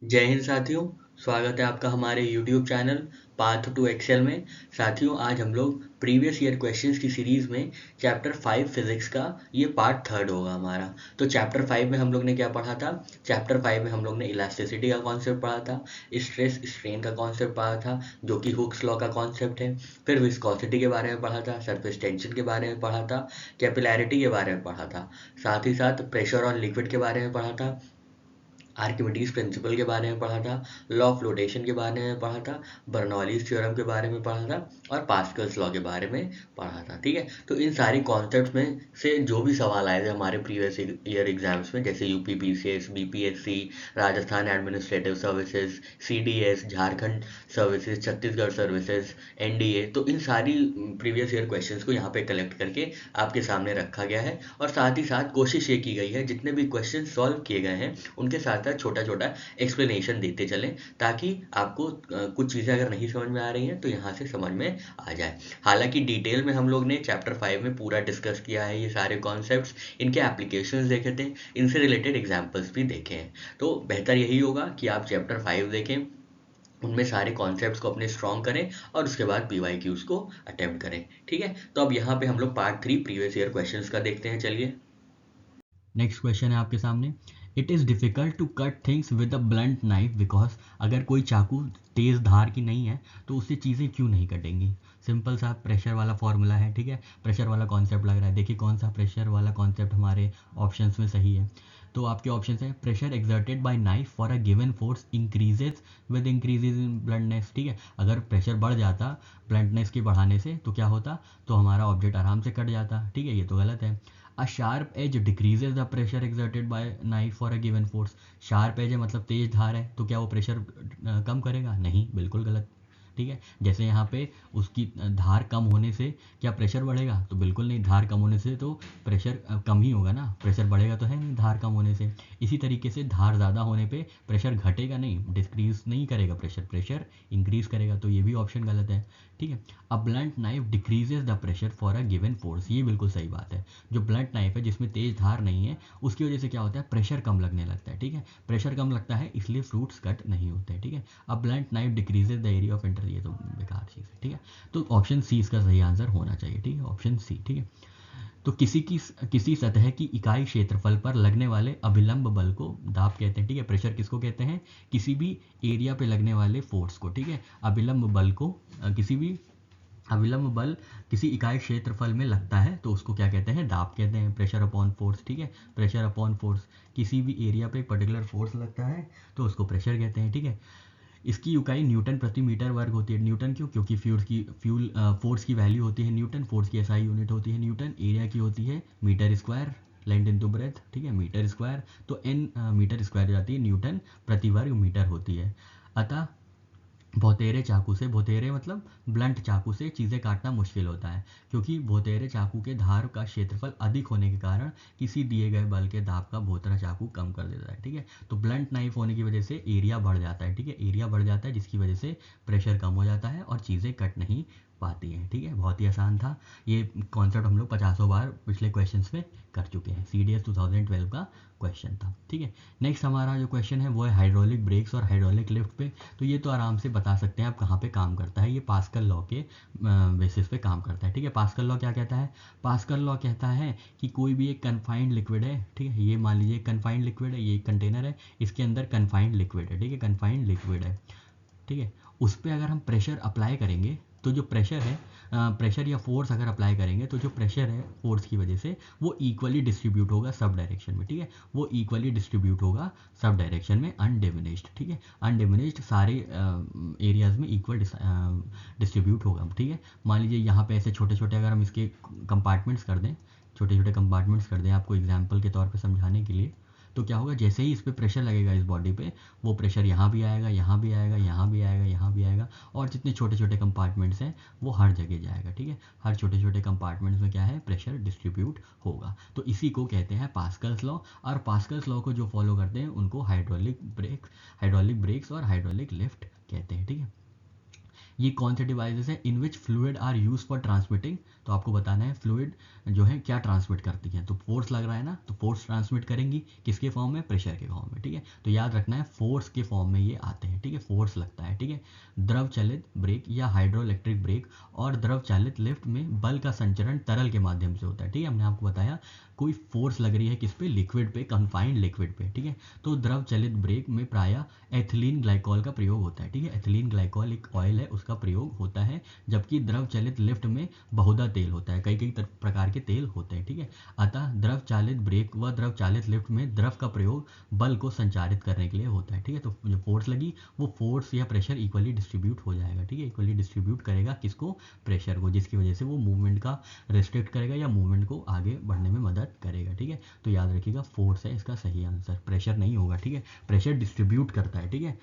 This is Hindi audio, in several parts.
जय हिंद साथियों। स्वागत है आपका हमारे YouTube channel path to excel में। साथियों, आज हम लोग प्रीवियस ईयर क्वेश्चंस की सीरीज में चैप्टर 5 फिजिक्स का ये पार्ट थर्ड होगा हमारा। तो चैप्टर 5 में हम लोग ने क्या पढ़ा था? चैप्टर 5 में हम लोग ने इलास्टिसिटी का कॉन्सेप्ट पढ़ा था, स्ट्रेस स्ट्रेन का कॉन्सेप्ट पढ़ा था जो कि हुक्स लॉ का कॉन्सेप्ट है। फिर विस्कोसिटी के बारे में पढ़ा था, सरफेस टेंशन के बारे में पढ़ा था, कैपिलैरिटी के बारे में पढ़ा था, साथ ही साथ प्रेशर ऑन लिक्विड के बारे में पढ़ा था, आर्किमिडीज प्रिंसिपल के बारे में पढ़ा था, लॉ ऑफ फ्लोटेशन के बारे में पढ़ा था, बर्नौलीज थ्योरम के बारे में पढ़ा था और पास्कल्स लॉ के बारे में पढ़ा था। ठीक है, तो इन सारी कॉन्सेप्ट्स में से जो भी सवाल आए थे हमारे प्रीवियस ईयर एग्जाम्स में, जैसे UP PCS, BPSC, Rajasthan administrative services, CDS, Jharkhand services, Chhattisgarh services, NDA, तो इन सारी प्रीवियस ईयर क्वेश्चंस को यहाँ पे कलेक्ट करके आपके सामने रखा गया है। और साथ ही साथ कोशिश ये की गई है जितने भी क्वेश्चन सॉल्व किए गए हैं उनके साथ साथ छोटा छोटा एक्सप्लेनेशन देते चलें, ताकि आपको कुछ चीज़ें अगर नहीं समझ में आ रही हैं तो यहाँ से समझ में आ जाए। हालांकि डिटेल में हम लोग ने चैप्टर 5 में पूरा डिस्कस किया है, ये सारे कॉन्सेप्ट्स, इनके एप्लीकेशंस देखे थे, इनसे रिलेटेड एग्जाम्पल्स भी देखे हैं। तो बेहतर यही होगा कि आप चैप्टर 5 देखें, उनमें सारे कॉन्सेप्ट्स को अपने स्ट्रॉन्ग करें और उसके बाद पीवाईक्यूज को अटेम्प्ट करें। ठीक है, तो अब यहाँ पे हम लोग पार्ट 3 प्रीवियस ईयर क्वेश्चंस का देखते हैं। चलिए, नेक्स्ट क्वेश्चन है आपके सामने। It is difficult to cut things with a blunt knife because अगर कोई चाकू तेज़ धार की नहीं है तो उससे चीज़ें क्यों नहीं कटेंगी। सिंपल सा प्रेशर वाला फॉर्मूला है, ठीक है, प्रेशर वाला कॉन्सेप्ट लग रहा है। देखिए कौन सा प्रेशर वाला कॉन्सेप्ट हमारे ऑप्शंस में सही है। तो आपके ऑप्शन है pressure exerted by knife for a given force increases with increases in bluntness. ठीक है, अगर प्रेशर बढ़ जाता ब्लंटनेस के बढ़ाने से तो क्या होता, तो हमारा ऑब्जेक्ट आराम से कट जाता। ठीक है, ये तो गलत है। A sharp edge decreases the pressure exerted by knife for a given force. Sharp edge है मतलब तेज धार है, तो क्या वो प्रेशर कम करेगा? नहीं, बिल्कुल गलत। ठीक है, जैसे यहाँ पे उसकी धार कम होने से क्या प्रेशर बढ़ेगा? तो बिल्कुल नहीं, धार कम होने से तो प्रेशर कम ही होगा ना, प्रेशर बढ़ेगा तो है नहीं धार कम होने से। इसी तरीके से धार ज़्यादा होने पे प्रेशर घटेगा नहीं, डिक्रीज नहीं करेगा, प्रेशर प्रेशर इंक्रीज करेगा, तो ये भी ऑप्शन गलत है। ठीक है, a blunt knife decreases the pressure for a given force, ये बिल्कुल सही बात है। जो ब्लंट नाइफ है जिसमें तेज धार नहीं है उसकी वजह से क्या होता है, प्रेशर कम लगने लगता है। ठीक है, प्रेशर कम लगता है इसलिए फ्रूट्स कट नहीं होते हैं। ठीक है, अब blunt knife decreases the area of enter, ये तो बेकार चीज़ है। ठीक है, तो ऑप्शन सी इसका सही आंसर होना चाहिए। ठीक है, ऑप्शन सी। ठीक है, तो किसी सतह की इकाई क्षेत्रफल पर लगने वाले अभिलंब बल को दाब कहते हैं। ठीक है, प्रेशर किसको कहते हैं? किसी भी एरिया पे लगने वाले फोर्स को। ठीक है, अभिलंब बल को किसी भी अविलंब बल किसी इकाई क्षेत्रफल में लगता है तो उसको क्या कहते हैं? दाब कहते हैं, प्रेशर अपॉन फोर्स। ठीक है, प्रेशर अपॉन फोर्स, किसी भी एरिया पे पर्टिकुलर फोर्स लगता है तो उसको प्रेशर कहते हैं। ठीक है, इसकी इकाई न्यूटन प्रति मीटर वर्ग होती है। न्यूटन क्यों? क्योंकि फोर्स की वैल्यू होती है न्यूटन, फोर्स की एसआई यूनिट होती है न्यूटन, एरिया की होती है metre square, length into breadth. ठीक है, मीटर स्क्वायर, तो एन मीटर स्क्वायर जाती है, न्यूटन प्रति वर्ग मीटर होती है। अतः भौतेरे चाकू से, भौतेरे मतलब ब्लंट चाकू से चीज़ें काटना मुश्किल होता है, क्योंकि भौतेरे चाकू के धार का क्षेत्रफल अधिक होने के कारण किसी दिए गए बल के दाब का भौतरा चाकू कम कर देता है। ठीक है, तो ब्लंट नाइफ होने की वजह से एरिया बढ़ जाता है। ठीक है, एरिया बढ़ जाता है जिसकी वजह से प्रेशर कम हो जाता है और चीज़ें कट नहीं पाती हैं। ठीक है, बहुत ही आसान था ये कॉन्सेप्ट, हम लोग 50 बार पिछले क्वेश्चन में कर चुके हैं, CDS 2012 का क्वेश्चन था। ठीक है, नेक्स्ट हमारा जो क्वेश्चन है वो है हाइड्रोलिक ब्रेक्स और हाइड्रोलिक लिफ्ट पे। तो ये तो आराम से बता सकते हैं आप कहाँ पे काम करता है, ये पास्कल लॉ के बेसिस पे काम करता है। ठीक है, पास्कल लॉ क्या कहता है? पास्कल लॉ कहता है कि कोई भी एक कन्फाइंड लिक्विड है, ठीक है, ये मान लीजिए कन्फाइंड लिक्विड है, ये एक कंटेनर है, इसके अंदर कन्फाइंड लिक्विड है। ठीक है, कन्फाइंड लिक्विड है, ठीक है, उस पर अगर हम प्रेशर अप्लाई करेंगे तो जो प्रेशर है, प्रेशर या फोर्स अगर अप्लाई करेंगे तो जो प्रेशर है फोर्स की वजह से वो इक्वली डिस्ट्रीब्यूट होगा सब डायरेक्शन में। ठीक है, वो इक्वली डिस्ट्रीब्यूट होगा सब डायरेक्शन में अनडिमिनिश्ड। ठीक है, अनडिमिनिश्ड सारे एरियाज में इक्वल डिस्ट्रीब्यूट होगा। ठीक है, मान लीजिए यहाँ पे ऐसे छोटे छोटे अगर हम इसके कंपार्टमेंट्स कर दें, छोटे छोटे कंपार्टमेंट्स कर दें आपको एग्जाम्पल के तौर पर समझाने के लिए, तो क्या होगा, जैसे ही इस पर प्रेशर लगेगा इस बॉडी पे, वो प्रेशर यहाँ भी आएगा, यहाँ भी आएगा, यहाँ भी आएगा, यहाँ भी आएगा, और जितने छोटे छोटे कंपार्टमेंट्स हैं वो हर जगह जाएगा। ठीक है, हर छोटे छोटे कंपार्टमेंट्स में क्या है, प्रेशर डिस्ट्रीब्यूट होगा। तो इसी को कहते हैं पास्कल्स लॉ, और पास्कल्स लॉ को जो फॉलो करते हैं उनको हाइड्रोलिक ब्रेक्स और हाइड्रोलिक लिफ्ट कहते हैं। ठीक है, ये कौन से डिवाइसेस है? In which fluid are used for transmitting, तो आपको बताना है फ्लूइड जो है क्या ट्रांसमिट करती है। तो फोर्स लग रहा है ना, तो फोर्स ट्रांसमिट करेंगी किसके फॉर्म में? प्रेशर के फॉर्म में, ठीक है। तो याद रखना है फोर्स के फॉर्म में ये आते हैं, ठीक है, फोर्स लगता है, ठीक है। द्रव चालित ब्रेक या हाइड्रो इलेक्ट्रिक ब्रेक और द्रव चालित लिफ्ट में बल का संचरण तरल के माध्यम से होता है, ठीक है। हमने आपको बताया कोई फोर्स लग रही है किस पे? लिक्विड पे, कंफाइंड लिक्विड पे, ठीक है। तो द्रव चालित ब्रेक में प्रायः एथिलीन ग्लाइकॉल का प्रयोग होता है, ठीक है। एथिलीन ग्लाइकॉल एक ऑयल है, उसका प्रयोग होता है। जबकि द्रव चालित लिफ्ट में बहुधा तेल होता है, कई कई प्रकार के तेल होते हैं, ठीक है। अतः द्रव चालित ब्रेक व द्रव चालित लिफ्ट में द्रव का प्रयोग बल को संचारित करने के लिए होता है, ठीक है। तो जो फोर्स लगी वो फोर्स या प्रेशर इक्वली डिस्ट्रीब्यूट हो जाएगा, ठीक है। इक्वली डिस्ट्रीब्यूट करेगा किसको? प्रेशर को, जिसकी वजह से वो मूवमेंट का रिस्ट्रिक्ट करेगा या मूवमेंट को आगे बढ़ने में मदद करेगा, ठीक है। तो याद रखिएगा फोर्स है इसका सही आंसर, प्रेशर नहीं होगा, ठीक है। प्रेशर डिस्ट्रीब्यूट करता है, ठीक है।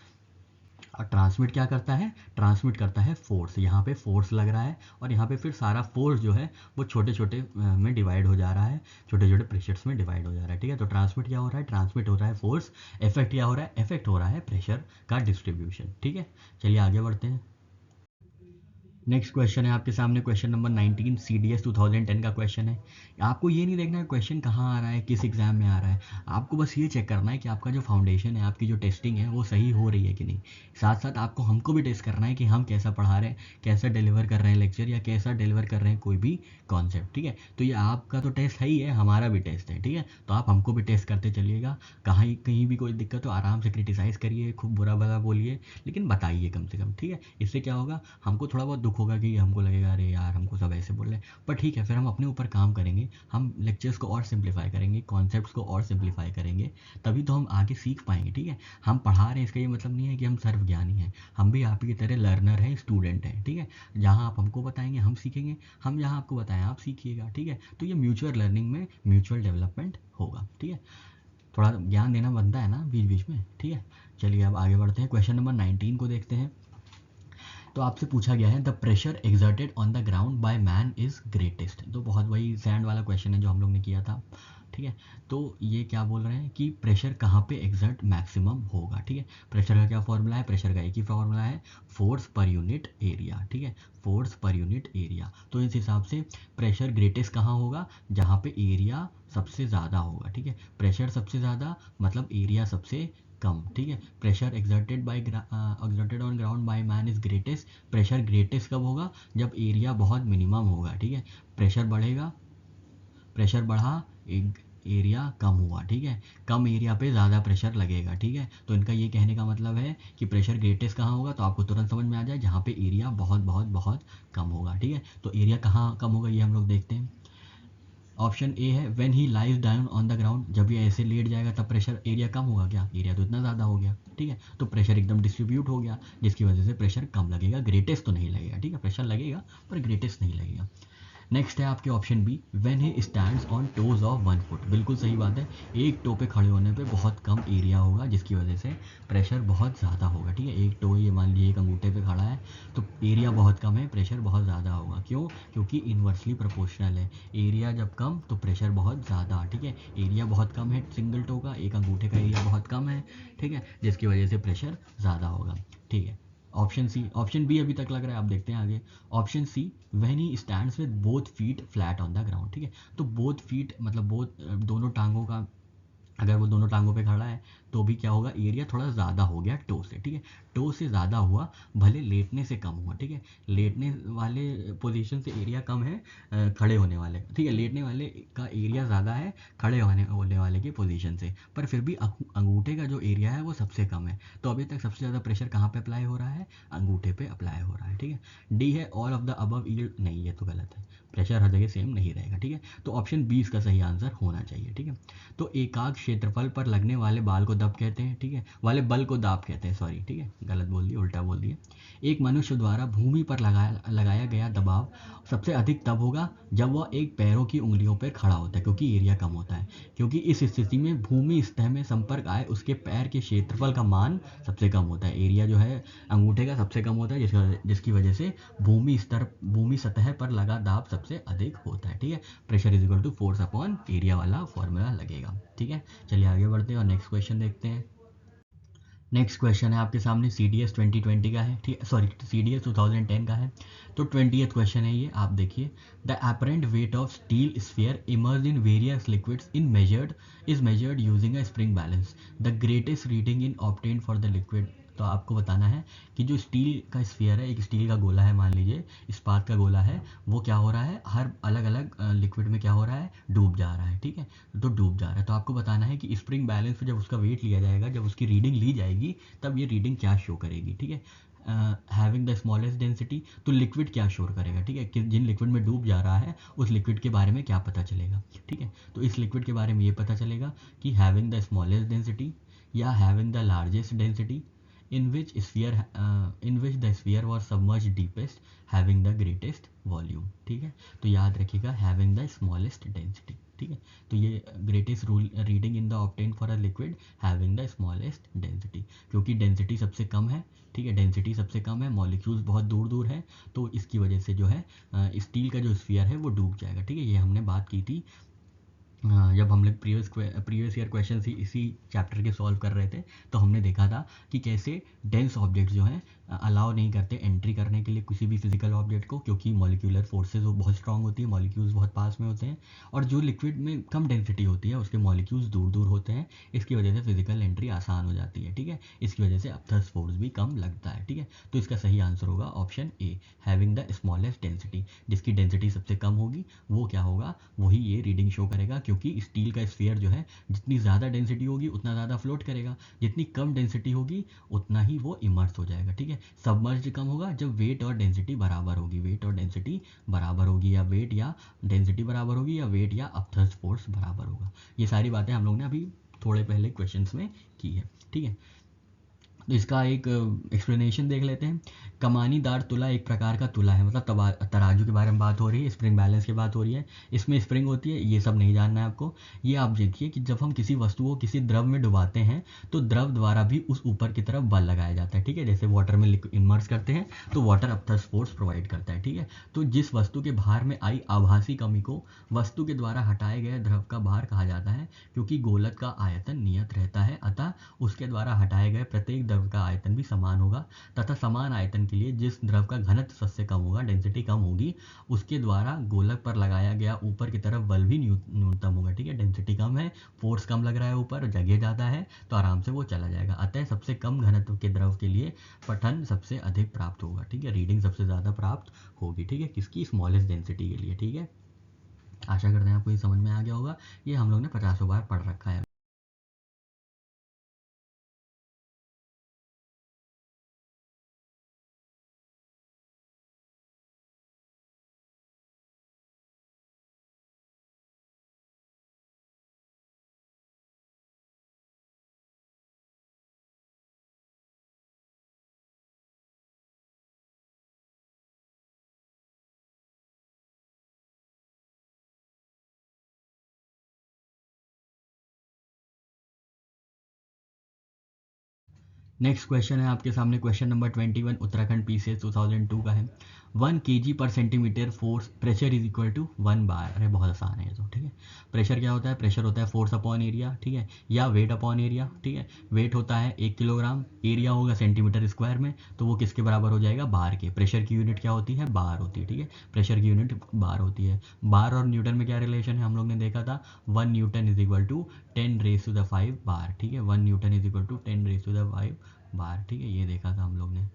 और ट्रांसमिट क्या करता है? ट्रांसमिट करता है फोर्स। यहाँ पे फोर्स लग रहा है और यहाँ पे फिर सारा फोर्स जो है वो छोटे छोटे में डिवाइड हो जा रहा है, छोटे छोटे प्रेशर्स में डिवाइड हो जा रहा है, ठीक है। तो ट्रांसमिट क्या हो रहा है? ट्रांसमिट हो रहा है फोर्स। इफेक्ट क्या हो रहा है? इफेक्ट हो रहा है प्रेशर का डिस्ट्रीब्यूशन, ठीक है। चलिए आगे बढ़ते हैं। नेक्स्ट क्वेश्चन है आपके सामने, क्वेश्चन नंबर 19, CDS 2010 का क्वेश्चन है। आपको ये नहीं देखना है क्वेश्चन कहाँ आ रहा है, किस एग्जाम में आ रहा है, आपको बस ये चेक करना है कि आपका जो फाउंडेशन है, आपकी जो टेस्टिंग है वो सही हो रही है कि नहीं। साथ साथ आपको हमको भी टेस्ट करना है कि हम कैसा पढ़ा रहे हैं, कैसा डिलीवर कर रहे हैं लेक्चर, या कैसा डिलीवर कर रहे हैं कोई भी कॉन्सेप्ट, ठीक है। तो ये आपका तो टेस्ट है ही है, हमारा भी टेस्ट है, ठीक है। तो आप हमको भी टेस्ट करते चलिएगा। कहीं भी कोई दिक्कत हो आराम से क्रिटिसाइज़ करिए, खूब बुरा भला बोलिए, लेकिन बताइए कम से कम, ठीक है। इससे क्या होगा, हमको थोड़ा बहुत दुख होगा कि हमको लगेगा अरे यार हमको सब ऐसे बोल रहे हैं, पर ठीक है, फिर हम अपने ऊपर काम करेंगे, हम लेक्चर्स को और सिंप्लीफाई करेंगे, कॉन्सेप्ट्स को और सिंप्लीफाई करेंगे, तभी तो हम आगे सीख पाएंगे, ठीक है। हम पढ़ा रहे हैं इसका ये मतलब नहीं है कि हम सर्वज्ञानी हैं, हम भी आप ही की तरह लर्नर हैं, स्टूडेंट हैं, ठीक है। जहाँ आप हमको बताएंगे हम सीखेंगे, हम जहाँ आपको बताएं आप सीखिएगा, ठीक है। तो ये म्यूचुअल लर्निंग में म्यूचुअल डेवलपमेंट होगा, ठीक है। थोड़ा ज्ञान देना बनता है ना बीच बीच में, ठीक है। चलिए अब आगे बढ़ते हैं, क्वेश्चन नंबर 19 को देखते हैं। तो आपसे पूछा गया है the pressure exerted on the ground by man is greatest. तो बहुत वही सैंड वाला क्वेश्चन है जो हम लोग ने किया था, ठीक है। तो ये क्या बोल रहे हैं कि प्रेशर कहाँ पे एक्सर्ट मैक्सिमम होगा, ठीक है। प्रेशर का क्या फॉर्मूला है? प्रेशर का एक ही फॉर्मूला है, फोर्स पर यूनिट एरिया, ठीक है, फोर्स पर यूनिट एरिया। तो इस हिसाब से प्रेशर ग्रेटेस्ट कहाँ होगा? जहाँ पे एरिया सबसे ज़्यादा होगा, ठीक है। प्रेशर सबसे ज़्यादा मतलब एरिया सबसे कम, ठीक है। Pressure exerted on ground by man is greatest. Pressure greatest कब होगा? जब एरिया बहुत मिनिमम होगा, ठीक है। प्रेशर बढ़ेगा, प्रेशर बढ़ा, एक एरिया कम हुआ, ठीक है। कम एरिया पे ज़्यादा प्रेशर लगेगा, ठीक है। तो इनका ये कहने का मतलब है कि प्रेशर ग्रेटेस्ट कहाँ होगा, तो आपको तुरंत समझ में आ जाए जहाँ पे एरिया बहुत बहुत बहुत कम होगा, ठीक है। तो एरिया कहाँ कम होगा ये हम लोग देखते हैं। ऑप्शन ए है when he lies down on the ground, जब ये ऐसे लेट जाएगा तब प्रेशर एरिया कम होगा क्या? एरिया तो इतना ज़्यादा हो गया, ठीक है। तो प्रेशर एकदम डिस्ट्रीब्यूट हो गया, जिसकी वजह से प्रेशर कम लगेगा, ग्रेटेस्ट तो नहीं लगेगा, ठीक है। प्रेशर लगेगा पर ग्रेटेस्ट नहीं लगेगा। नेक्स्ट है आपके option B, when he stands on toes of 1 foot. बिल्कुल सही बात है, एक टो पे खड़े होने पे बहुत कम एरिया होगा, जिसकी वजह से प्रेशर बहुत ज़्यादा होगा, ठीक है। एक टो, ये मान लीजिए एक अंगूठे पे खड़ा है तो एरिया बहुत कम है, प्रेशर बहुत ज़्यादा होगा। क्यों? क्योंकि इन्वर्सली प्रोपोर्शनल है, एरिया जब कम तो प्रेशर बहुत ज़्यादा, ठीक है। एरिया बहुत कम है सिंगल टो का, एक अंगूठे का एरिया बहुत कम है, ठीक है, जिसकी वजह से प्रेशर ज़्यादा होगा, ठीक है। ऑप्शन सी, ऑप्शन बी अभी तक लग रहा है, आप देखते हैं आगे। Option C, when he stands with both feet flat on the ground, ठीक है। तो बोथ फीट मतलब दोनों टांगों का, अगर वो दोनों टांगों पे खड़ा है तो भी क्या होगा, एरिया थोड़ा ज़्यादा हो गया टो से, ठीक है। टो से ज़्यादा हुआ, भले लेटने से कम हुआ, ठीक है। लेटने वाले पोजीशन से एरिया कम है खड़े होने वाले, ठीक है। लेटने वाले का एरिया ज़्यादा है खड़े होने वाले की पोजीशन से, पर फिर भी अंगूठे का जो एरिया है वो सबसे कम है। तो अभी तक सबसे ज़्यादा प्रेशर कहाँ पे अप्लाई हो रहा है? अंगूठे पे अप्लाई हो रहा है, ठीक है। डी है all of the above yield, नहीं ये तो गलत है, प्रेशर हर जगह सेम नहीं रहेगा, ठीक है। तो ऑप्शन बी इसका सही आंसर होना चाहिए, ठीक है। तो एकाग्र क्षेत्रफल पर लगने वाले बाल को दब कहते हैं, ठीक है, वाले बल को दाब कहते हैं, सॉरी, ठीक है, गलत बोल दिया, उल्टा बोल दिया। एक मनुष्य द्वारा भूमि पर लगाया गया दबाव सबसे अधिक तब होगा जब वह एक पैरों की उंगलियों पर खड़ा होता है, क्योंकि एरिया कम होता है, क्योंकि इस स्थिति में भूमि सतह में संपर्क आए उसके पैर के क्षेत्रफल का मान सबसे कम होता है। एरिया जो है अंगूठे का सबसे कम होता है, जिसकी वजह से भूमि सतह पर लगा दाब सबसे अधिक होता है, ठीक है। Pressure is equal to force upon area वाला फॉर्मूला लगेगा, ठीक है। चलिए आगे बढ़ते हैं और नेक्स्ट क्वेश्चन देखते हैं। नेक्स्ट क्वेश्चन है आपके सामने, CDS 2020 का है, ठीक है, सॉरी CDS 2010 का है। तो 20th क्वेश्चन है ये, आप देखिए, the apparent weight of steel sphere emerge in various liquids is measured using a spring balance, the greatest reading in obtain for the liquid. तो आपको बताना है कि जो स्टील का स्फीयर है, एक स्टील का गोला है, मान लीजिए इस्पात का गोला है, वो क्या हो रहा है, हर अलग अलग लिक्विड में क्या हो रहा है, डूब जा रहा है, ठीक है, तो डूब जा रहा है। तो आपको बताना है कि स्प्रिंग बैलेंस पे जब उसका वेट लिया जाएगा, जब उसकी रीडिंग ली जाएगी, तब ये रीडिंग क्या शो करेगी, ठीक है। हैविंग द स्मॉलेस्ट डेंसिटी, तो लिक्विड क्या शोर करेगा, ठीक है, कि जिन लिक्विड में डूब जा रहा है उस लिक्विड के बारे में क्या पता चलेगा, ठीक है। तो इस लिक्विड के बारे में ये पता चलेगा कि हैविंग द स्मॉलेस्ट डेंसिटी या having the largest density, in which the sphere was submerged deepest, having the greatest volume, ठीक है। तो याद रखिएगा having the smallest density, ठीक है। तो ये greatest reading in the obtain for a liquid having the smallest density, क्योंकि डेंसिटी सबसे कम है, ठीक है, डेंसिटी सबसे कम है, मॉलिक्यूल्स बहुत दूर दूर है, तो इसकी वजह से जो है स्टील का जो स्फीयर है वो डूब जाएगा, ठीक है। ये हमने बात की थी जब हम लोग प्रीवियस ईयर क्वेश्चन इसी चैप्टर के सॉल्व कर रहे थे, तो हमने देखा था कि कैसे डेंस ऑब्जेक्ट्स जो हैं अलाउ नहीं करते एंट्री करने के लिए किसी भी फिजिकल ऑब्जेक्ट को, क्योंकि मॉलिक्यूलर फोर्सेज वो बहुत स्ट्रांग होती है, मॉलिक्यूल्स बहुत पास में होते हैं, और जो लिक्विड में कम डेंसिटी होती है उसके मॉलिक्यूल्स दूर दूर होते हैं, इसकी वजह से फिजिकल एंट्री आसान हो जाती है, ठीक है। इसकी वजह से अपथर्स फोर्स भी कम लगता है, ठीक है। तो इसका सही आंसर होगा option A, having the smallest density. जिसकी डेंसिटी सबसे कम होगी वो क्या होगा, वही ये रीडिंग शो करेगा, क्योंकि स्टील का स्फीयर जो है जितनी ज़्यादा डेंसिटी होगी उतना ज़्यादा फ्लोट करेगा, जितनी कम डेंसिटी होगी उतना ही वो इमर्स हो जाएगा, ठीक है। सबमर्ज कम होगा जब वेट और डेंसिटी बराबर होगी, वेट और डेंसिटी बराबर होगी, या वेट या डेंसिटी बराबर होगी, या वेट या अपथर्स फोर्स बराबर होगा। ये सारी बातें हम लोग ने अभी थोड़े पहले क्वेश्चंस में की है, ठीक है। तो इसका एक एक्सप्लेनेशन देख लेते हैं। कमानीदार तुला एक प्रकार का तुला है, मतलब तराजू के बारे में बात हो रही है, स्प्रिंग बैलेंस की बात हो रही है, इसमें स्प्रिंग होती है, ये सब नहीं जानना है आपको। ये आप देखिए कि जब हम किसी वस्तु को किसी द्रव में डुबाते हैं तो द्रव द्वारा भी उस ऊपर की तरफ बल लगाया जाता है, ठीक है। जैसे वाटर में इमर्स करते हैं तो वाटर अपथर्स फोर्स प्रोवाइड करता है, ठीक है। तो जिस वस्तु के भार में आई आभासी कमी को वस्तु के द्वारा हटाए गए द्रव का भार कहा जाता है, क्योंकि गोलक का आयतन नियत रहता है, अतः उसके द्वारा हटाए गए प्रत्येक द्रव का आयतन भी समान होगा, तथा समान आयतन के लिए जिस द्रव का घनत्व सबसे कम होगा, डेंसिटी कम होगी, उसके द्वारा गोलक पर लगाया गया ऊपर की तरफ बल भी न्यूनतम होगा, ठीक है। डेंसिटी कम है, फोर्स कम लग रहा है, ऊपर जगह ज़्यादा है, तो आराम से वो चला जाएगा। अतः सबसे कम घनत्व के द्रव के लिए पठन सबसे अधिक प्राप्त होगा, ठीक है, रीडिंग सबसे ज़्यादा प्राप्त होगी, ठीक है, किसकी, स्मॉलेस्ट डेंसिटी के लिए, ठीक है। आशा करते हैं आपको ये समझ में आ गया होगा, ये हम लोग ने 50 बार पढ़ रखा है। नेक्स्ट क्वेश्चन है आपके सामने, क्वेश्चन नंबर 21 उत्तराखंड PCS 2002 का है। 1 kg पर centimetre force pressure is equal to 1 bar. अरे बहुत आसान है ये तो, ठीक है। प्रेशर क्या होता है, प्रेशर होता है फोर्स अपॉन एरिया, ठीक है, या वेट अपॉन एरिया, ठीक है। वेट होता है 1 किलोग्राम, एरिया होगा सेंटीमीटर स्क्वायर में, तो वो किसके बराबर हो जाएगा, बार के। प्रेशर की यूनिट क्या होती है, बार होती है, ठीक है, प्रेशर की यूनिट बार होती है। बार और न्यूटन में क्या रिलेशन है, हम लोग ने देखा था, 1 न्यूटन इज इक्वल टू 10⁵ बार, ठीक है, 1 न्यूटन इज इक्वल टू 10⁵ बार, ठीक है, ये देखा था हम लोग ने,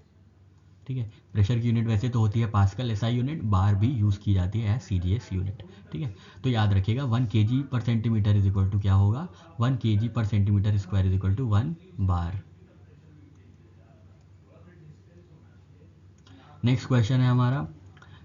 ठीक है। प्रेशर की यूनिट वैसे तो होती है पास्कल SI यूनिट, बार भी यूज़ की जाती है CGS यूनिट, ठीक है। तो याद रखिएगा 1 kg पर सेंटीमीटर इज इक्वल टू क्या होगा, 1 kg पर centimetre square is equal to 1 bar. Next question है हमारा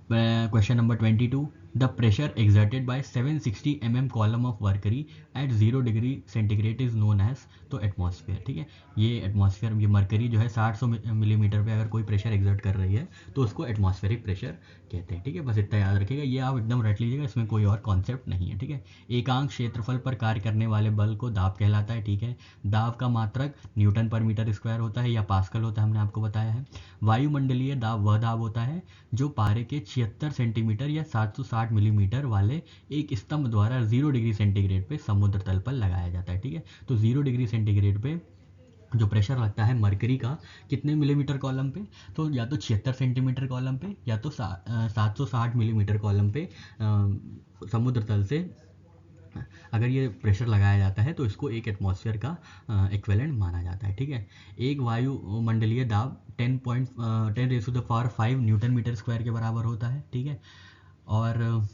question number 22। The pressure exerted by 760 mm column of mercury at 0 degree centigrade is known as, तो एटमॉस्फेयर, ठीक है। ये एटमॉस्फेयर, ये मरकरी जो है 60 मिलीमीटर पे अगर कोई प्रेशर एग्जर्ट कर रही है तो उसको एटमॉस्फेरिक प्रेशर कहते हैं, ठीक है। बस इतना याद रखिएगा, ये आप एकदम रट लीजिएगा, इसमें कोई और कॉन्सेप्ट नहीं है, ठीक है। एकांक क्षेत्रफल पर कार्य करने वाले बल को दाब कहलाता है, ठीक है। दाब का मात्रक न्यूटन पर मीटर स्क्वायर होता है या पास्कल होता है, हमने आपको बताया है। वायुमंडलीय दाब वह दाब होता है जो पारे के 76 सेंटीमीटर या 760 मिलीमीटर वाले एक स्तंभ द्वारा 0 डिग्री सेंटीग्रेड पे समुद्र तल पर लगाया जाता है, ठीक है। तो 0 डिग्री सेंटीग्रेड पे जो प्रेशर लगता है मरकरी का कितने मिलीमीटर कॉलम पे, तो या तो 76 सेंटीमीटर कॉलम पे या तो 760 मिलीमीटर कॉलम पे समुद्र तल से अगर ये प्रेशर लगाया जाता है तो इसको एक एटमॉस्फेयर का इक्विवेलेंट माना जाता है। ठीक है, एक वायुमंडलीय दाब 10 न्यूटन मीटर स्क्वायर के बराबर होता है। ठीक है, और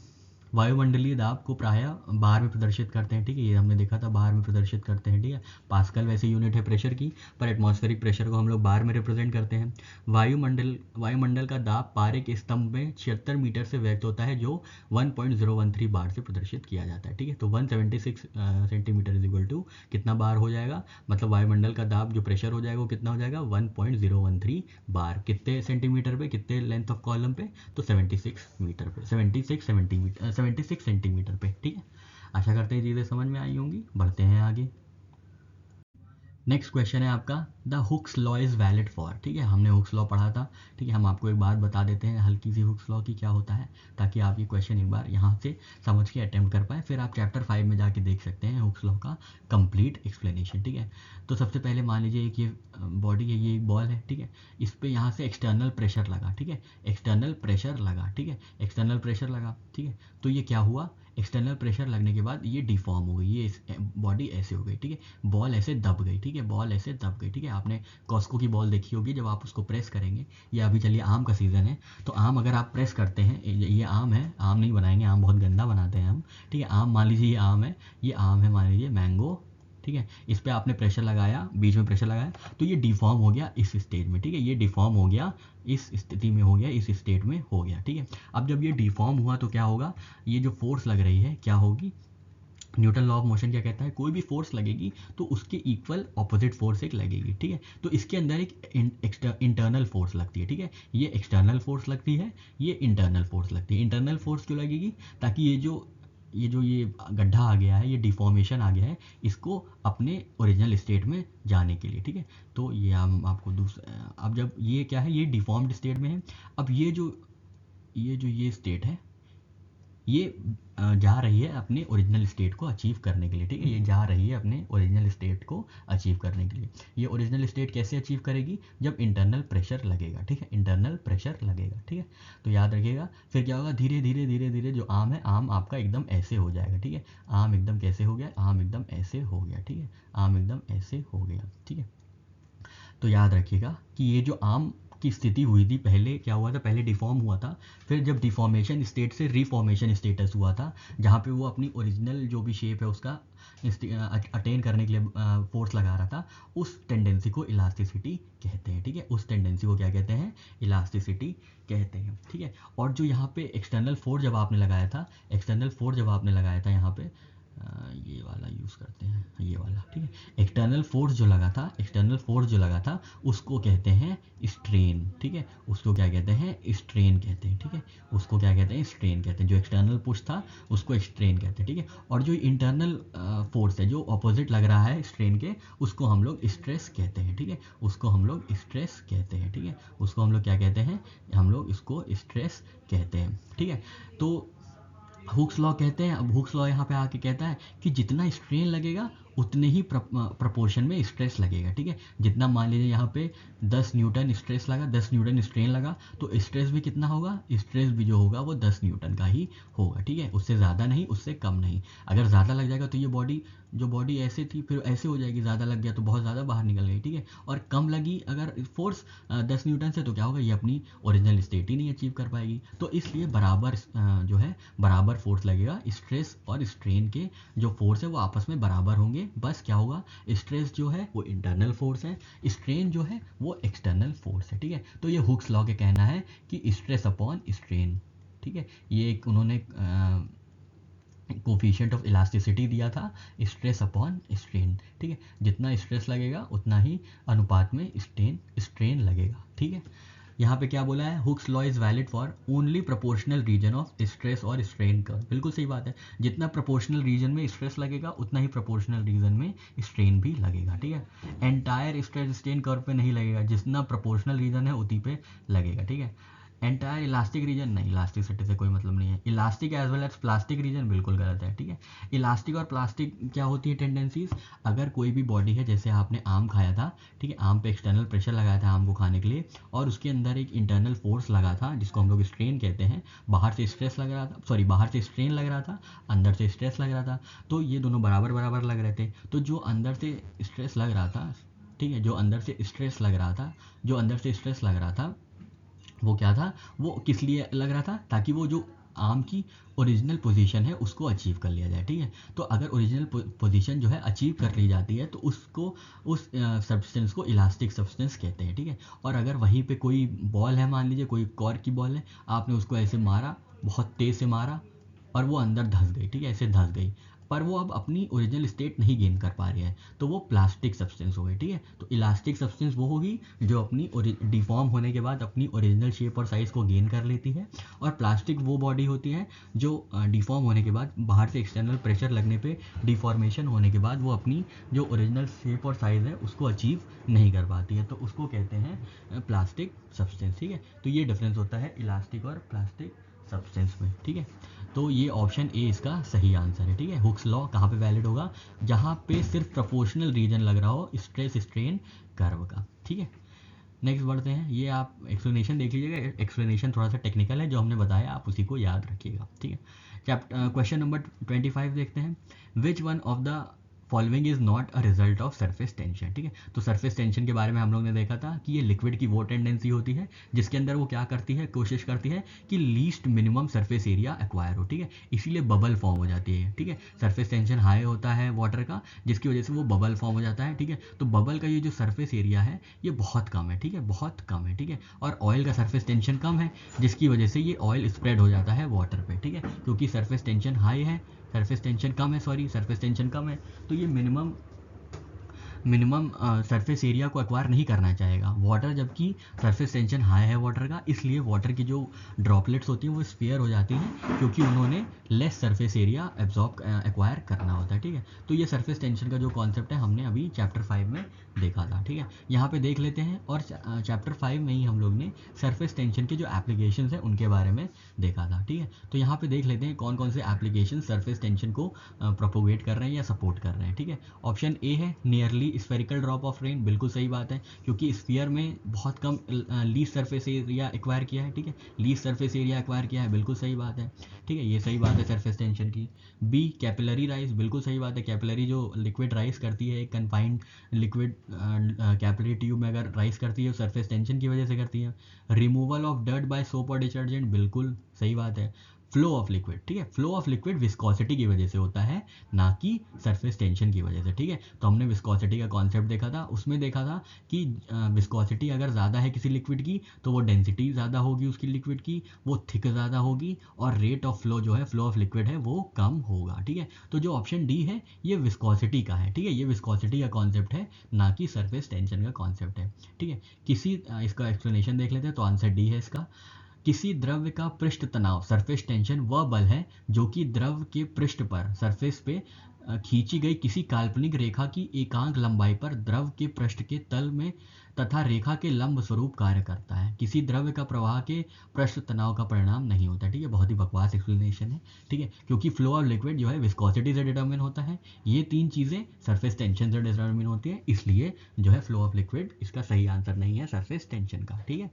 वायुमंडलीय दाब को प्रायः बार में प्रदर्शित करते हैं। ठीक है, ये हमने देखा था, बार में प्रदर्शित करते हैं। ठीक है, पास्कल वैसे यूनिट है प्रेशर की, पर एटमॉस्फेरिक प्रेशर को हम लोग बार में रिप्रेजेंट करते हैं। वायुमंडल का दाब पारे के स्तंभ में 76 मीटर से व्यक्त होता है, जो 1.013 बार से प्रदर्शित किया जाता है। ठीक है, तो 176 सेंटीमीटर इज इक्वल टू कितना बार हो जाएगा, मतलब वायुमंडल का दाब जो प्रेशर हो जाएगा वो कितना हो जाएगा, 1.013 बार। कितने सेंटीमीटर पे, कितने लेंथ ऑफ कॉलम पे, तो 76 मीटर पे, 76 सेंटीमीटर पे। ठीक है, आशा करते हैं चीज़ें समझ में आई होंगी। बढ़ते हैं आगे। नेक्स्ट क्वेश्चन है आपका, the Hooke's law is valid for. ठीक है, हमने हुक्स लॉ पढ़ा था। ठीक है, हम आपको एक बात बता देते हैं हल्की सी हुक्स लॉ की क्या होता है, ताकि आप ये क्वेश्चन एक बार यहाँ से समझ के अटेम्प्ट कर पाए, फिर आप चैप्टर 5 में जाके देख सकते हैं हुक्स लॉ का कंप्लीट एक्सप्लेनेशन। ठीक है, तो सबसे पहले मान लीजिए एक ये बॉडी है, ये एक बॉल है। ठीक है, इस पर यहाँ से एक्सटर्नल प्रेशर लगा। ठीक है, एक्सटर्नल प्रेशर लगा। ठीक है, एक्सटर्नल प्रेशर लगा। ठीक है, तो ये क्या हुआ, एक्सटर्नल प्रेशर लगने के बाद ये डिफॉर्म हो गई, ये बॉडी ऐसे हो गई। ठीक है, बॉल ऐसे दब गई। ठीक है, बॉल ऐसे दब गई। ठीक है, आपने कॉस्को की बॉल देखी होगी, जब आप उसको प्रेस करेंगे, या अभी चलिए आम का सीज़न है, तो आम अगर आप प्रेस करते हैं, ये आम है, आम नहीं बनाएंगे, आम बहुत गंदा बनाते हैं हम। ठीक है, आम मान लीजिए ये आम है, ये आम है मान लीजिए मैंगो। ठीक है, इस पर आपने प्रेशर लगाया, बीच में प्रेशर लगाया, तो ये डिफॉर्म हो गया इस स्टेज में। ठीक है, ये डिफॉर्म हो गया इस स्थिति में, हो गया इस स्टेट में हो गया। ठीक है, अब जब ये डिफॉर्म हुआ तो क्या होगा, ये जो फोर्स लग रही है क्या होगी, न्यूटन लॉ ऑफ मोशन क्या कहता है, कोई भी फोर्स लगेगी तो उसके इक्वल ऑपोजिट फोर्स एक लगेगी। ठीक है, तो इसके अंदर एक इंटरनल फोर्स लगती है। ठीक है, ये एक्सटर्नल फोर्स लगती है, ये इंटरनल फोर्स लगती है। इंटरनल फोर्स क्यों लगेगी, ताकि ये गड्ढा आ गया है, ये डिफॉर्मेशन आ गया है, इसको अपने ओरिजिनल स्टेट में जाने के लिए। ठीक है, तो ये हम आपको दूसरा, अब जब ये क्या है, ये डिफॉर्म्ड स्टेट में है, अब ये स्टेट है, ये जा रही है अपने ओरिजिनल स्टेट को अचीव करने के लिए। ठीक है, ये जा रही है अपने ओरिजिनल स्टेट को अचीव करने के लिए। ये ओरिजिनल स्टेट कैसे अचीव करेगी, जब इंटरनल प्रेशर लगेगा। ठीक है, इंटरनल प्रेशर लगेगा। ठीक है, तो याद रखिएगा, फिर क्या होगा, धीरे धीरे धीरे धीरे जो आम है, आम आपका एकदम ऐसे हो जाएगा। ठीक है, आम एकदम कैसे हो गया, आम एकदम ऐसे हो गया। ठीक है, आम एकदम ऐसे हो गया। ठीक है, तो याद रखिएगा कि ये जो आम की स्थिति हुई थी, पहले क्या हुआ था, पहले डिफॉर्म हुआ था, फिर जब डिफॉर्मेशन स्टेट से रिफॉर्मेशन स्टेटस हुआ था, जहाँ पे वो अपनी ओरिजिनल जो भी शेप है उसका अटेन करने के लिए फोर्स लगा रहा था, उस टेंडेंसी को इलास्टिसिटी कहते हैं। ठीक है, उस टेंडेंसी को क्या कहते हैं, इलास्टिसिटी कहते हैं। ठीक है, और जो यहाँ पे एक्सटर्नल फोर्स जब आपने लगाया था, एक्सटर्नल फोर्स जब आपने लगाया था यहाँ पे, ये वाला यूज़ करते हैं, ये वाला। ठीक है, एक्सटर्नल फोर्स जो लगा था, एक्सटर्नल फोर्स जो लगा था उसको कहते हैं स्ट्रेन। ठीक है, उसको क्या कहते हैं, स्ट्रेन कहते हैं। ठीक है, उसको क्या कहते हैं, स्ट्रेन कहते हैं। जो एक्सटर्नल पुश था उसको स्ट्रेन कहते हैं। ठीक है, और जो इंटरनल फोर्स है, जो ऑपोजिट लग रहा है स्ट्रेन के, उसको हम लोग स्ट्रेस कहते हैं। ठीक है, उसको हम लोग स्ट्रेस कहते हैं। ठीक है, उसको हम लोग क्या कहते हैं, हम लोग इसको स्ट्रेस कहते हैं। ठीक है, तो हुक्स लॉ कहते हैं, अब हुक्स लॉ यहाँ पे आके कहता है कि जितना स्ट्रेन लगेगा उतने ही प्रपोर्शन में स्ट्रेस लगेगा। ठीक है, जितना मान लीजिए यहाँ पे 10 न्यूटन स्ट्रेस लगा, 10 न्यूटन स्ट्रेन लगा, तो स्ट्रेस भी कितना होगा, स्ट्रेस भी जो होगा वो 10 न्यूटन का ही होगा। ठीक है, उससे ज़्यादा नहीं, उससे कम नहीं। अगर ज़्यादा लग जाएगा तो ये बॉडी ऐसे थी, फिर ऐसे हो जाएगी, ज़्यादा लग गया तो बहुत ज़्यादा बाहर निकल गई। ठीक है, और कम लगी अगर फोर्स 10 न्यूटन से, तो क्या होगा, ये अपनी ओरिजिनल स्टेट ही नहीं अचीव कर पाएगी। तो इसलिए बराबर जो है, बराबर फोर्स लगेगा, स्ट्रेस और स्ट्रेन के जो फोर्स है वो आपस में बराबर होंगे। बस क्या होगा, स्ट्रेस जो है वो इंटरनल फोर्स है, स्ट्रेन जो है वो एक्सटर्नल फोर्स है। ठीक है, तो ये हुक्स लॉ के कहना है कि स्ट्रेस अपॉन स्ट्रेन। ठीक है, ये एक उन्होंने कोफिशिएंट ऑफ इलास्टिसिटी दिया था, स्ट्रेस अपॉन स्ट्रेन। ठीक है, जितना स्ट्रेस लगेगा उतना ही अनुपात में स्ट्रेन लगेगा। ठीक है, यहाँ पे क्या बोला है, Hooke's law is valid for only proportional region of stress और स्ट्रेन कर्व। बिल्कुल सही बात है, जितना प्रोपोर्शनल रीजन में स्ट्रेस लगेगा उतना ही प्रोपोर्शनल रीजन में स्ट्रेन भी लगेगा। ठीक है, एंटायर स्ट्रेस स्ट्रेन कर्व पे नहीं लगेगा, जितना प्रोपोर्शनल रीजन है उसी पे लगेगा। ठीक है, एंटायर इलास्टिक रीजन नहीं, इलास्टिसिटी से कोई मतलब नहीं है। Elastic as well as plastic region बिल्कुल गलत है, ठीक है। इलास्टिक और प्लास्टिक क्या होती है टेंडेंसीज, अगर कोई भी बॉडी है, जैसे आपने आम खाया था, ठीक है, आम पे एक्सटर्नल प्रेशर लगाया था आम को खाने के लिए, और उसके अंदर एक इंटरनल फोर्स लगा था जिसको हम लोग स्ट्रेन कहते हैं, बाहर से स्ट्रेस लग रहा था, सॉरी बाहर से स्ट्रेन लग रहा था, अंदर से स्ट्रेस लग रहा था, तो ये दोनों बराबर बराबर लग रहे थे। तो जो अंदर से स्ट्रेस लग रहा था, ठीक है, जो अंदर से स्ट्रेस लग रहा था, जो अंदर से स्ट्रेस लग रहा था, वो क्या था, वो किस लिए लग रहा था, ताकि वो जो आम की ओरिजिनल पोजीशन है उसको अचीव कर लिया जाए, ठीक है। तो अगर ओरिजिनल पोजीशन जो है अचीव कर ली जाती है तो उसको, उस सब्सटेंस को इलास्टिक सब्सटेंस कहते हैं, ठीक है। और अगर वहीं पे कोई बॉल है, मान लीजिए कोई कॉर्क की बॉल है, आपने उसको ऐसे मारा, बहुत तेज़ से मारा, और वो अंदर धंस गई, ठीक है, ऐसे धंस गई, पर वो अब अपनी ओरिजिनल स्टेट नहीं गेन कर पा रही है, तो वो प्लास्टिक सब्सटेंस हो गई, ठीक है। तो इलास्टिक सब्सटेंस वो होगी जो अपनी डिफॉर्म होने के बाद अपनी ओरिजिनल शेप और साइज़ को गेन कर लेती है, और प्लास्टिक वो बॉडी होती है जो डिफॉर्म होने के बाद, बाहर से एक्सटर्नल प्रेशर लगने पे डिफॉर्मेशन होने के बाद वो अपनी जो ओरिजिनल शेप और साइज़ है उसको अचीव नहीं कर पाती है, तो उसको कहते हैं प्लास्टिक सब्सटेंस, ठीक है। तो ये डिफरेंस होता है इलास्टिक और प्लास्टिक सब्सटेंस में, ठीक है। तो ये ऑप्शन ए इसका सही आंसर है, ठीक है। हुक्स लॉ कहाँ पे वैलिड होगा, जहाँ पे सिर्फ प्रोपोर्शनल रीजन लग रहा हो स्ट्रेस स्ट्रेन कर्व का, ठीक है। नेक्स्ट बढ़ते हैं, ये आप एक्सप्लेनेशन देख लीजिएगा, एक्सप्लेनेशन थोड़ा सा टेक्निकल है, जो हमने बताया आप उसी को याद रखिएगा, ठीक है। चैप्टर क्वेश्चन नंबर 25 देखते हैं, which one of the following is not a result of surface tension, ठीक है। तो सरफेस टेंशन के बारे में हम लोग ने देखा था कि ये लिक्विड की वो टेंडेंसी होती है जिसके अंदर वो क्या करती है, कोशिश करती है कि least minimum surface area acquire हो, ठीक है, इसीलिए बबल फॉर्म हो जाती है, ठीक है। सरफेस टेंशन हाई होता है वाटर का, जिसकी वजह से वो बबल फॉर्म हो जाता है, ठीक है। तो बबल का ये जो सरफेस एरिया है ये बहुत कम है, ठीक है, बहुत कम है, ठीक है। और ऑयल का सरफेस टेंशन कम है, जिसकी वजह से ये ऑयल स्प्रेड हो जाता है वाटर पे, ठीक है, क्योंकि सरफेस टेंशन हाई है, सरफेस टेंशन कम है, सॉरी सरफेस टेंशन कम है, तो ये मिनिमम मिनिमम सरफेस एरिया को एक्वायर नहीं करना चाहेगा वाटर, जबकि सरफेस टेंशन हाई है वाटर का, इसलिए वाटर की जो ड्रॉपलेट्स होती हैं वो स्फीयर हो जाती हैं, क्योंकि उन्होंने less surface area absorb acquire करना होता है, ठीक है। तो ये सरफेस टेंशन का जो कॉन्सेप्ट है हमने अभी चैप्टर 5 में देखा था, ठीक है। यहाँ पे देख लेते हैं, और चैप्टर 5 में ही हम लोग ने सरफेस टेंशन के जो एप्लीकेशन है उनके बारे में देखा था, ठीक है। तो यहाँ पे देख लेते हैं कौन कौन से एप्लीकेशन सरफेस टेंशन को प्रोपोगेट कर रहे हैं या सपोर्ट कर रहे हैं, ठीक है। ऑप्शन ए है nearly spherical drop of rain, बिल्कुल सही बात है, क्योंकि स्फीयर में बहुत कम लीस्ट सरफेस एरिया एक्वायर किया है, ठीक है, लीस्ट सरफेस एरिया एक्वायर किया है, बिल्कुल सही बात है, ठीक है, ये सही बात है सरफेस टेंशन की। बी कैपिलरी राइज, बिल्कुल सही बात है, कैपिलरी जो लिक्विड राइज करती है, कन्फाइंड लिक्विड कैपिलरी ट्यूब में अगर राइज करती है सरफेस टेंशन की वजह से करती है। Removal of dirt by soap और डिटर्जेंट, बिल्कुल सही बात है। फ्लो ऑफ लिक्विड, ठीक है, फ्लो ऑफ लिक्विड विस्कोसिटी की वजह से होता है, ना कि सरफेस टेंशन की वजह से, ठीक है। तो हमने विस्कोसिटी का कॉन्सेप्ट देखा था, उसमें देखा था कि विस्कोसिटी अगर ज़्यादा है किसी लिक्विड की तो वो डेंसिटी ज़्यादा होगी उसकी लिक्विड की, वो थिक ज़्यादा होगी, और रेट ऑफ फ्लो जो है, फ्लो ऑफ लिक्विड है, वो कम होगा, ठीक है। तो जो ऑप्शन डी है ये विस्कोसिटी का है, ठीक है, ये विस्कोसिटी का कॉन्सेप्ट है, ना कि सरफेस टेंशन का कॉन्सेप्ट है, ठीक है। किसी इसका एक्सप्लेनेशन देख लेते हैं, तो आंसर डी है इसका। किसी द्रव्य का पृष्ठ तनाव सरफेस टेंशन वह बल है जो कि द्रव के पृष्ठ पर सरफेस पे खींची गई किसी काल्पनिक रेखा की एकांक लंबाई पर द्रव के पृष्ठ के तल में तथा रेखा के लंब स्वरूप कार्य करता है। किसी द्रव्य का प्रवाह के पृष्ठ तनाव का परिणाम नहीं होता, ठीक है, बहुत ही बकवास एक्सप्लेनेशन है, ठीक है, क्योंकि फ्लो ऑफ लिक्विड जो है विस्कोसिटी से डिटर्मिन होता है, ये तीन चीज़ें सरफेस टेंशन से डिटर्मिन होती है, इसलिए जो है फ्लो ऑफ लिक्विड इसका सही आंसर नहीं है सरफेस टेंशन का, ठीक है।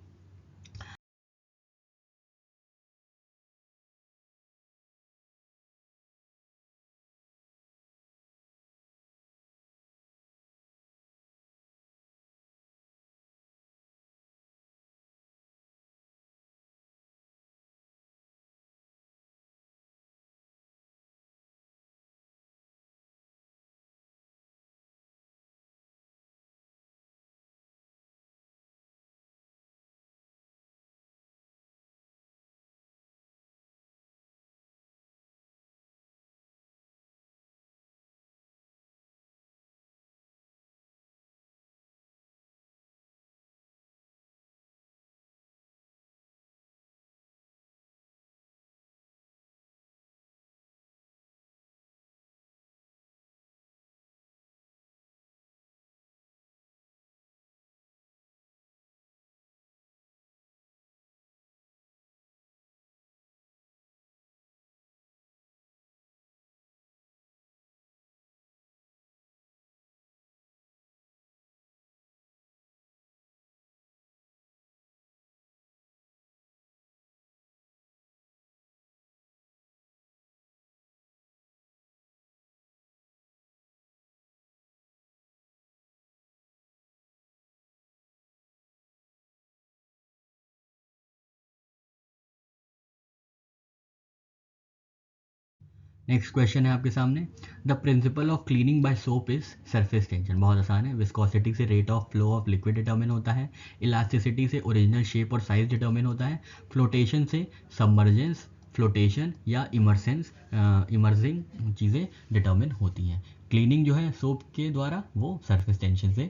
नेक्स्ट क्वेश्चन है आपके सामने, the principle of cleaning by soap is surface tension. बहुत आसान है। विस्कोसिटी से rate of flow of liquid determine होता है, इलास्टिसिटी से ओरिजिनल शेप और साइज डिटर्मिन होता है, फ्लोटेशन से सबमर्जेंस, फ्लोटेशन या इमर्जिंग चीज़ें डिटर्मिन होती हैं। क्लीनिंग जो है सोप के द्वारा वो सरफेस टेंशन से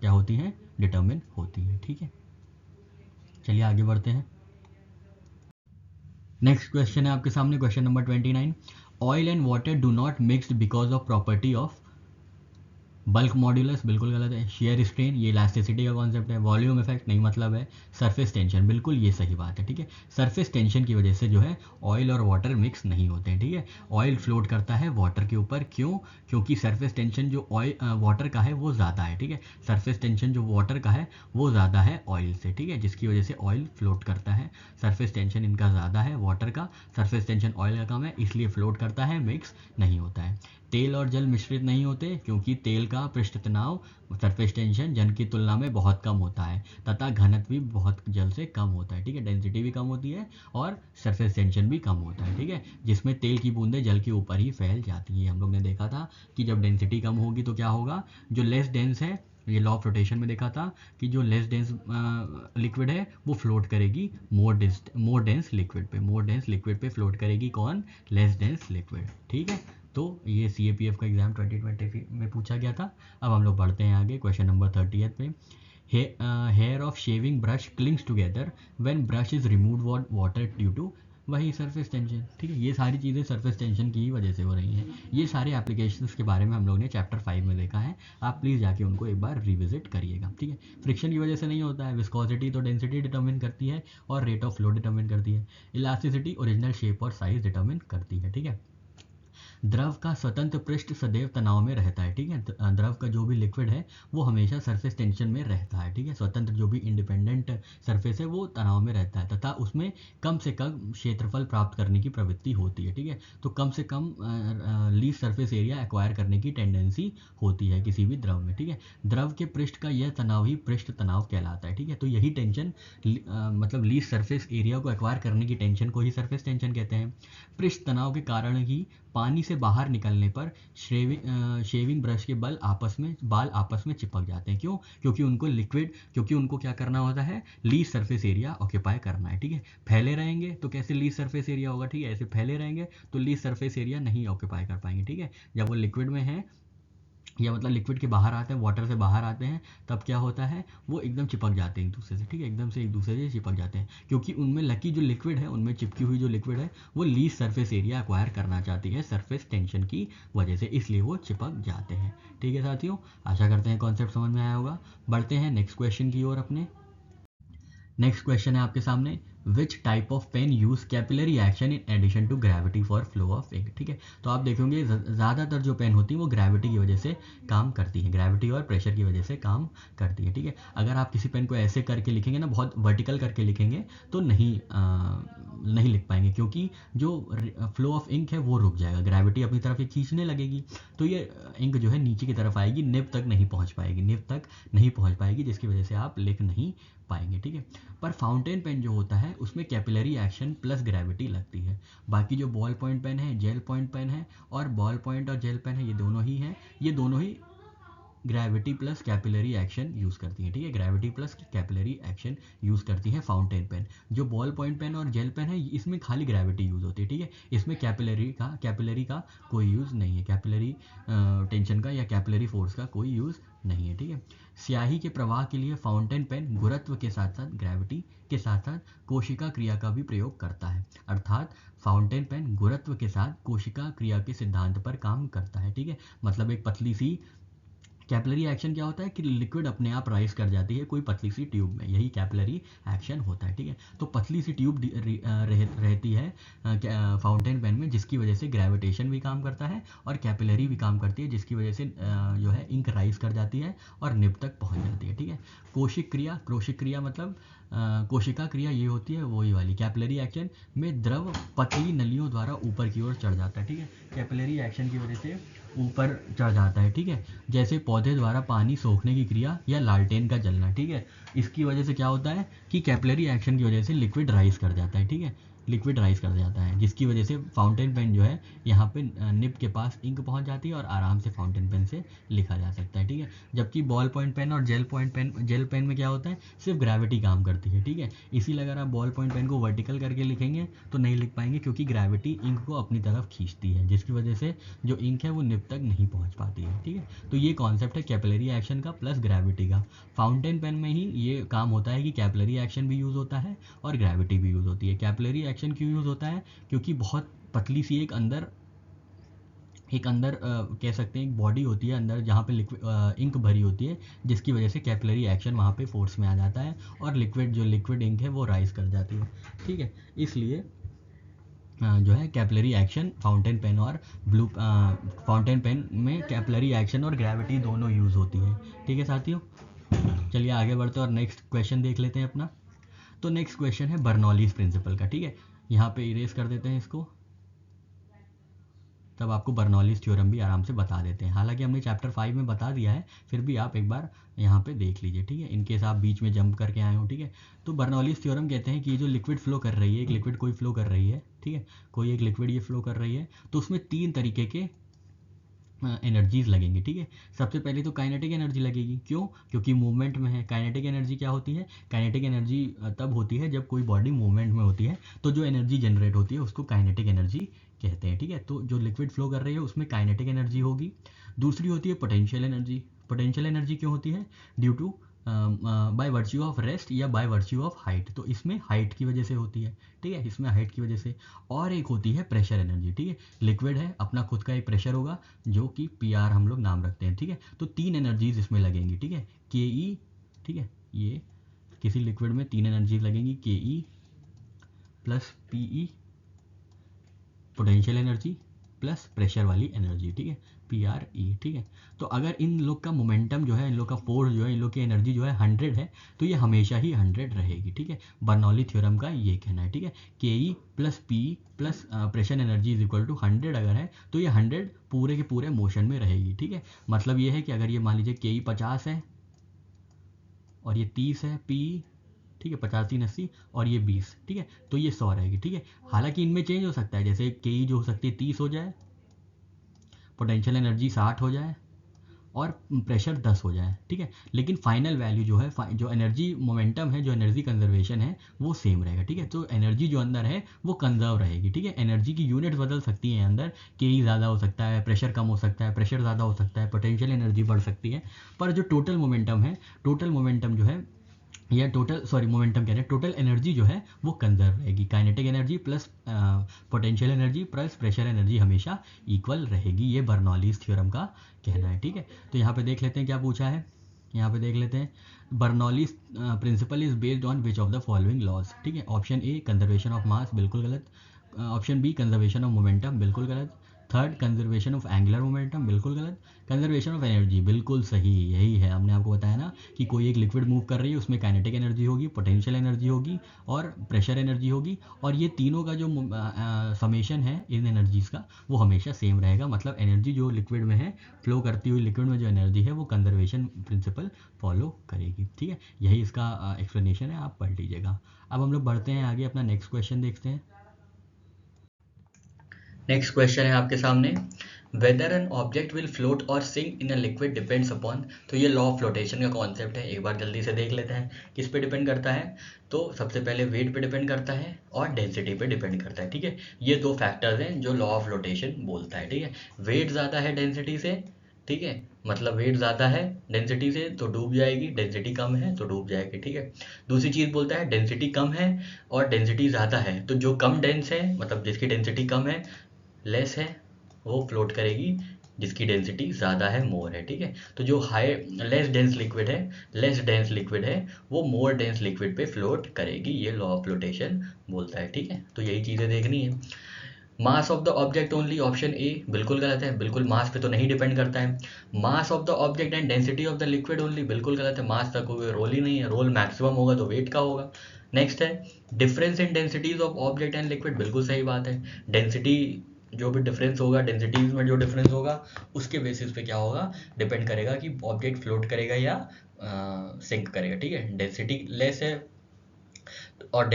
क्या होती है, डिटर्मिन होती है। ठीक है, चलिए आगे बढ़ते हैं। नेक्स्ट क्वेश्चन है आपके सामने, question number 29, oil and water do not mixed because of property of bulk modulus, बिल्कुल गलत है। शेयर स्ट्रेन, ये इलास्टिसिटी का कॉन्सेप्ट है। वॉल्यूम इफेक्ट, नहीं, मतलब है सरफेस टेंशन, बिल्कुल ये सही बात है। ठीक है, सरफेस टेंशन की वजह से जो है ऑयल और वाटर मिक्स नहीं होते हैं। ठीक है, ऑयल फ्लोट करता है वाटर के ऊपर, क्यों? क्योंकि सरफेस टेंशन जो ऑयल वाटर का है वो ज़्यादा है। ठीक है, सरफेस टेंशन जो वाटर का है वो ज़्यादा है ऑयल से। ठीक है, जिसकी वजह से ऑयल फ्लोट करता है। सरफेस टेंशन इनका ज़्यादा है वाटर का, सरफेस टेंशन ऑयल का कम है, इसलिए फ्लोट करता है, मिक्स नहीं होता है। तेल और जल मिश्रित नहीं होते क्योंकि तेल का पृष्ठ तनाव सरफेस टेंशन जल की तुलना में बहुत कम होता है तथा घनत्व भी बहुत जल से कम होता है। ठीक है, डेंसिटी भी कम होती है और सरफेस टेंशन भी कम होता है। ठीक है, जिसमें तेल की बूंदें जल के ऊपर ही फैल जाती है। हम लोग ने देखा था कि जब डेंसिटी कम होगी तो क्या होगा, जो लेस डेंस है, ये लॉ ऑफ रोटेशन में देखा था कि जो लेस डेंस लिक्विड है वो फ्लोट करेगी मोर डेंस लिक्विड पे फ्लोट करेगी। कौन? Less dense liquid. ठीक है, तो ये CAPF का एग्जाम 2020 में पूछा गया था। अब हम लोग बढ़ते हैं आगे, क्वेश्चन नंबर 30 में, hair of shaving brush clings together when brush is removed water due to, वही सरफेस टेंशन। ठीक है, ये सारी चीज़ें सरफेस टेंशन की ही वजह से हो रही हैं। ये सारे एप्लीकेशंस के बारे में हम लोग ने चैप्टर 5 में देखा है, आप प्लीज़ जाके उनको एक बार रिविजिट करिएगा। ठीक है, फ्रिक्शन की वजह से नहीं होता है। विस्कोसिटी तो डेंसिटी डिटर्मिन करती है और रेट ऑफ फ्लो डिटर्मिन करती है। इलास्टिसिटी ओरिजिनल शेप और साइज डिटर्मिन करती है। ठीक है, द्रव का स्वतंत्र पृष्ठ सदैव तनाव में रहता है। ठीक है, द्रव का जो भी लिक्विड है वो हमेशा सरफेस टेंशन में रहता है। ठीक है, स्वतंत्र जो भी इंडिपेंडेंट सरफेस है वो तनाव में रहता है तथा उसमें कम से कम क्षेत्रफल प्राप्त करने की प्रवृत्ति होती है। ठीक है, तो कम से कम लीस्ट सरफेस एरिया एक्वायर करने की टेंडेंसी होती है किसी भी द्रव में। ठीक है, द्रव के पृष्ठ का यह तनाव ही पृष्ठ तनाव कहलाता है। ठीक है, तो यही टेंशन मतलब लीस्ट सरफेस एरिया को एक्वायर करने की टेंशन को ही सरफेस टेंशन कहते हैं। पृष्ठ तनाव के कारण ही पानी से बाहर निकलने पर शेविंग ब्रश के बाल आपस में चिपक जाते हैं। क्यों? क्योंकि उनको क्या करना होता है, लीस्ट सरफेस एरिया ऑक्यूपाई करना है। ठीक है, फैले रहेंगे तो कैसे लीस्ट सरफेस एरिया होगा? ठीक है, ऐसे फैले रहेंगे तो लीस्ट सरफेस एरिया नहीं ऑक्यूपाई कर पाएंगे। ठीक है, जब वो लिक्विड में है या मतलब लिक्विड के बाहर आते हैं, वाटर से बाहर आते हैं, तब क्या होता है, वो एकदम चिपक जाते हैं एक दूसरे से। ठीक है, एकदम से एक दूसरे से चिपक जाते हैं क्योंकि उनमें लकी जो लिक्विड है, उनमें चिपकी हुई जो लिक्विड है वो लीस्ट सरफेस एरिया एक्वायर करना चाहती है सरफेस टेंशन की वजह से, इसलिए वो चिपक जाते हैं। ठीक है साथियों, आशा करते हैं कॉन्सेप्ट समझ में आया होगा। बढ़ते हैं नेक्स्ट क्वेश्चन की ओर अपने। नेक्स्ट क्वेश्चन है आपके सामने, which type of pen use capillary action in addition to gravity for flow of ink. ठीक है, तो आप देखोगे ज़्यादातर जो पेन होती है वो ग्रेविटी की वजह से काम करती है, ग्रेविटी और प्रेशर की वजह से काम करती है। ठीक है, अगर आप किसी पेन को ऐसे करके लिखेंगे ना, बहुत वर्टिकल करके लिखेंगे तो नहीं लिख पाएंगे क्योंकि जो फ्लो ऑफ इंक है वो रुक जाएगा, ग्रेविटी अपनी तरफ ये खींचने लगेगी तो ये इंक जो है नीचे की तरफ आएगी, निब तक नहीं पहुंच पाएगी, जिसकी वजह से आप लिख नहीं पाएंगे। ठीक है, पर फाउंटेन पेन जो होता है उसमें कैपिलरी एक्शन प्लस ग्रेविटी लगती है। बाकी जो बॉल पॉइंट पेन है, जेल पॉइंट पेन है और बॉल पॉइंट और जेल पेन है, ये दोनों ही gravity plus capillary action use करती है। ठीक है, gravity plus capillary action use करती है फाउंटेन पेन। जो बॉल पॉइंट पेन और जेल पेन है इसमें खाली ग्रेविटी यूज़ होती है। ठीक है, इसमें कैपिलरी का कोई यूज़ नहीं है, कैपिलरी टेंशन का या कैपिलरी फोर्स का कोई यूज़ नहीं है। ठीक है, स्याही के प्रवाह के लिए फाउंटेन पेन गुरुत्व के साथ साथ ग्रेविटी के साथ साथ कोशिका क्रिया का भी प्रयोग करता है, अर्थात फाउंटेन पेन गुरुत्व के साथ कोशिका क्रिया के सिद्धांत पर काम करता है। ठीक है, मतलब एक पतली सी कैपिलरी एक्शन क्या होता है कि लिक्विड अपने आप राइज कर जाती है कोई पतली सी ट्यूब में, यही कैपिलरी एक्शन होता है। ठीक है, तो पतली सी ट्यूब रहती है फाउंटेन पेन में, जिसकी वजह से ग्रेविटेशन भी काम करता है और कैपिलरी भी काम करती है, जिसकी वजह से जो है इंक राइज कर जाती है और निब तक पहुंच जाती है। ठीक है, कोशिक क्रिया मतलब कोशिका क्रिया ये होती है वही वाली कैपिलरी एक्शन में द्रव पतली नलियों द्वारा ऊपर की ओर चढ़ जाता है। ठीक है, कैपिलरी एक्शन की वजह से ऊपर चढ़ जाता है। ठीक है, जैसे पौधे द्वारा पानी सोखने की क्रिया या लालटेन का जलना। ठीक है, इसकी वजह से क्या होता है कि कैपिलरी एक्शन की वजह से लिक्विड राइज कर जाता है। ठीक है, लिक्विड राइज कर जाता है, जिसकी वजह से फाउंटेन पेन जो है यहाँ पे निब के पास इंक पहुँच जाती है और आराम से फाउंटेन पेन से लिखा जा सकता है, ठीक है। जबकि बॉल पॉइंट पेन और जेल पेन में क्या होता है, सिर्फ ग्रेविटी काम करती है, ठीक है। इसीलिए अगर आप बॉल पॉइंट पेन को वर्टिकल करके लिखेंगे तो नहीं लिख पाएंगे, क्योंकि ग्रेविटी इंक को अपनी तरफ खींचती है, जिसकी वजह से जो इंक है वो निब तक नहीं पहुँच पाती है, ठीक है। तो ये कॉन्सेप्ट है कैपिलरी एक्शन का प्लस ग्रेविटी का। फाउंटेन पेन में ही ये काम होता है कि कैपिलरी एक्शन भी यूज़ होता है और ग्रेविटी भी यूज़ होती है। कैपिलरी एक्शन क्यों यूज़ होता है, क्योंकि बहुत पतली सी एक अंदर कह सकते हैं एक बॉडी होती है अंदर, जहाँ पे लिक्विड इंक भरी होती है, जिसकी वजह से कैपिलरी एक्शन वहाँ पे फोर्स में आ जाता है और लिक्विड इंक है वो राइज कर जाती है, ठीक है। इसलिए जो है कैपिलरी एक्शन फाउंटेन पेन और फाउंटेन पेन में कैपिलरी एक्शन और ग्रेविटी दोनों यूज़ होती है, ठीक है साथियों। चलिए आगे बढ़ते हैं और नेक्स्ट क्वेश्चन देख लेते हैं अपना। तो नेक्स्ट क्वेश्चन है बर्नौलीज प्रिंसिपल का, ठीक है। यहाँ पे इरेज कर देते हैं इसको, तब आपको बर्नौलीज थ्योरम भी आराम से बता देते हैं। हालांकि हमने चैप्टर 5 में बता दिया है, फिर भी आप एक बार यहाँ पे देख लीजिए, ठीक है, इनकेस आप बीच में जंप करके आए हो, ठीक है। तो बर्नौलीज थ्योरम कहते हैं कि ये जो लिक्विड फ्लो कर रही है, एक लिक्विड कोई फ्लो कर रही है, ठीक है, कोई एक लिक्विड ये फ्लो कर रही है, तो उसमें 3 तरीके के एनर्जीज लगेंगी, ठीक है। सबसे पहले तो काइनेटिक एनर्जी लगेगी, क्यों, क्योंकि मूवमेंट में है। काइनेटिक एनर्जी क्या होती है, काइनेटिक एनर्जी तब होती है जब कोई बॉडी मूवमेंट में होती है, तो जो एनर्जी जनरेट होती है उसको काइनेटिक एनर्जी कहते हैं, ठीक है। तो जो लिक्विड फ्लो कर रही है उसमें काइनेटिक एनर्जी होगी। दूसरी होती है पोटेंशियल एनर्जी। पोटेंशियल एनर्जी क्यों होती है, due to by virtue of rest या बाय वर्च्यू ऑफ हाइट, तो इसमें हाइट की वजह से होती है, ठीक है, इसमें हाइट की वजह से। और एक होती है प्रेशर एनर्जी, ठीक है। लिक्विड है, अपना खुद का एक प्रेशर होगा जो कि PR हम लोग नाम रखते हैं, ठीक है। तो 3 एनर्जीज इसमें लगेंगी, ठीक है, KE, ठीक है, ये किसी लिक्विड में 3 एनर्जीज लगेंगी, KE plus PE, potential energy plus pressure वाली एनर्जी, ठीक है, PRE, ठीक है। तो अगर इन लोग का मोमेंटम जो है, इन लोग का फोर्स जो है, इन लोग की एनर्जी जो है 100 है, तो ये हमेशा ही 100 रहेगी, ठीक है। बर्नौली थ्योरम का ये कहना है, ठीक है। KE plus PE plus pressure energy is equal to 100 अगर है, तो ये 100 पूरे के पूरे मोशन में रहेगी, ठीक है। मतलब ये है कि अगर ये मान लीजिए KE 50 है और ये 30 है PE, ठीक है, 50 3 80 और ये 20, ठीक है, तो ये 100 रहेगी, ठीक है। हालांकि इनमें चेंज हो सकता है, जैसे KE जो हो सकती है 30 हो जाए, पोटेंशियल एनर्जी 60 हो जाए और प्रेशर 10 हो जाए, ठीक है। लेकिन फाइनल वैल्यू जो है, जो एनर्जी मोमेंटम है, जो एनर्जी कंजर्वेशन है, वो सेम रहेगा, ठीक है। तो एनर्जी जो अंदर है वो कंजर्व रहेगी, ठीक है। एनर्जी की यूनिट्स बदल सकती हैं अंदर, KE ज़्यादा हो सकता है, प्रेशर कम हो सकता है, प्रेशर ज़्यादा हो सकता है, पोटेंशियल एनर्जी बढ़ सकती है, पर जो टोटल मोमेंटम है, टोटल मोमेंटम जो है, या मोमेंटम कह रहे हैं, टोटल एनर्जी जो है वो कंजर्व रहेगी। Kinetic energy plus potential energy plus pressure energy हमेशा इक्वल रहेगी, ये बर्नौलीज थ्योरम का कहना है, ठीक है। तो यहाँ पे देख लेते हैं क्या पूछा है, यहाँ पे देख लेते हैं, Bernoulli's principle is based on which of the following laws, ठीक है। Option A conservation of mass, बिल्कुल गलत। Option B conservation of momentum, बिल्कुल गलत। Third conservation of angular momentum, बिल्कुल गलत। कंजर्वेशन ऑफ एनर्जी, बिल्कुल सही, यही है, हमने आपको बताया ना कि कोई एक लिक्विड मूव कर रही है, उसमें काइनेटिक एनर्जी होगी, पोटेंशियल एनर्जी होगी और प्रेशर एनर्जी होगी, और ये तीनों का जो समेशन है इन एनर्जीज़ का, वो हमेशा सेम रहेगा। मतलब एनर्जी जो लिक्विड में है, फ्लो करती हुई लिक्विड में जो एनर्जी है, वो कंजर्वेशन प्रिंसिपल फॉलो करेगी, ठीक है। यही इसका एक्सप्लेनेशन है, आप पढ़ लीजिएगा। अब हम लोग बढ़ते हैं आगे, अपना नेक्स्ट क्वेश्चन देखते हैं। नेक्स्ट क्वेश्चन है आपके सामने, whether an object will float और sink in a liquid depends upon. तो ये लॉ ऑफ फ्लोटेशन का कॉन्सेप्ट है, एक बार जल्दी से देख लेते हैं किस पे डिपेंड करता है। तो सबसे पहले वेट पे डिपेंड करता है और डेंसिटी पे डिपेंड करता है, ठीक है। ये 2 फैक्टर्स हैं जो लॉ ऑफ फ्लोटेशन बोलता है, ठीक है। वेट ज़्यादा है डेंसिटी से, ठीक है, मतलब वेट ज़्यादा है डेंसिटी से तो डूब जाएगी, डेंसिटी कम है तो डूब जाएगी, ठीक है। दूसरी चीज़ बोलता है डेंसिटी कम है और डेंसिटी ज़्यादा है, तो जो कम डेंस है, मतलब जिसकी डेंसिटी कम है, लेस है, वो फ्लोट करेगी, जिसकी डेंसिटी ज़्यादा है, मोर है, ठीक है। तो जो लेस डेंस लिक्विड है वो मोर डेंस लिक्विड पे फ्लोट करेगी, ये लॉ ऑफ फ्लोटेशन बोलता है, ठीक है। तो यही चीज़ें देखनी है। Mass of the object only, option A बिल्कुल गलत है, बिल्कुल मास पे तो नहीं डिपेंड करता है। Mass of the object and density of the liquid only, बिल्कुल गलत है, मास का कोई रोल ही नहीं है, रोल मैक्सिमम होगा तो वेट का होगा। नेक्स्ट है difference in densities of object and liquid, बिल्कुल सही बात है। डेंसिटी जो भी डिफरेंस होगा, डेंसिटीज में जो डिफरेंस होगा, उसके बेसिस पे क्या होगा, डिपेंड करेगा कि ऑब्जेक्ट फ्लोट करेगा या सिंक करेगा, ठीक है। डेंसिटी लेस है और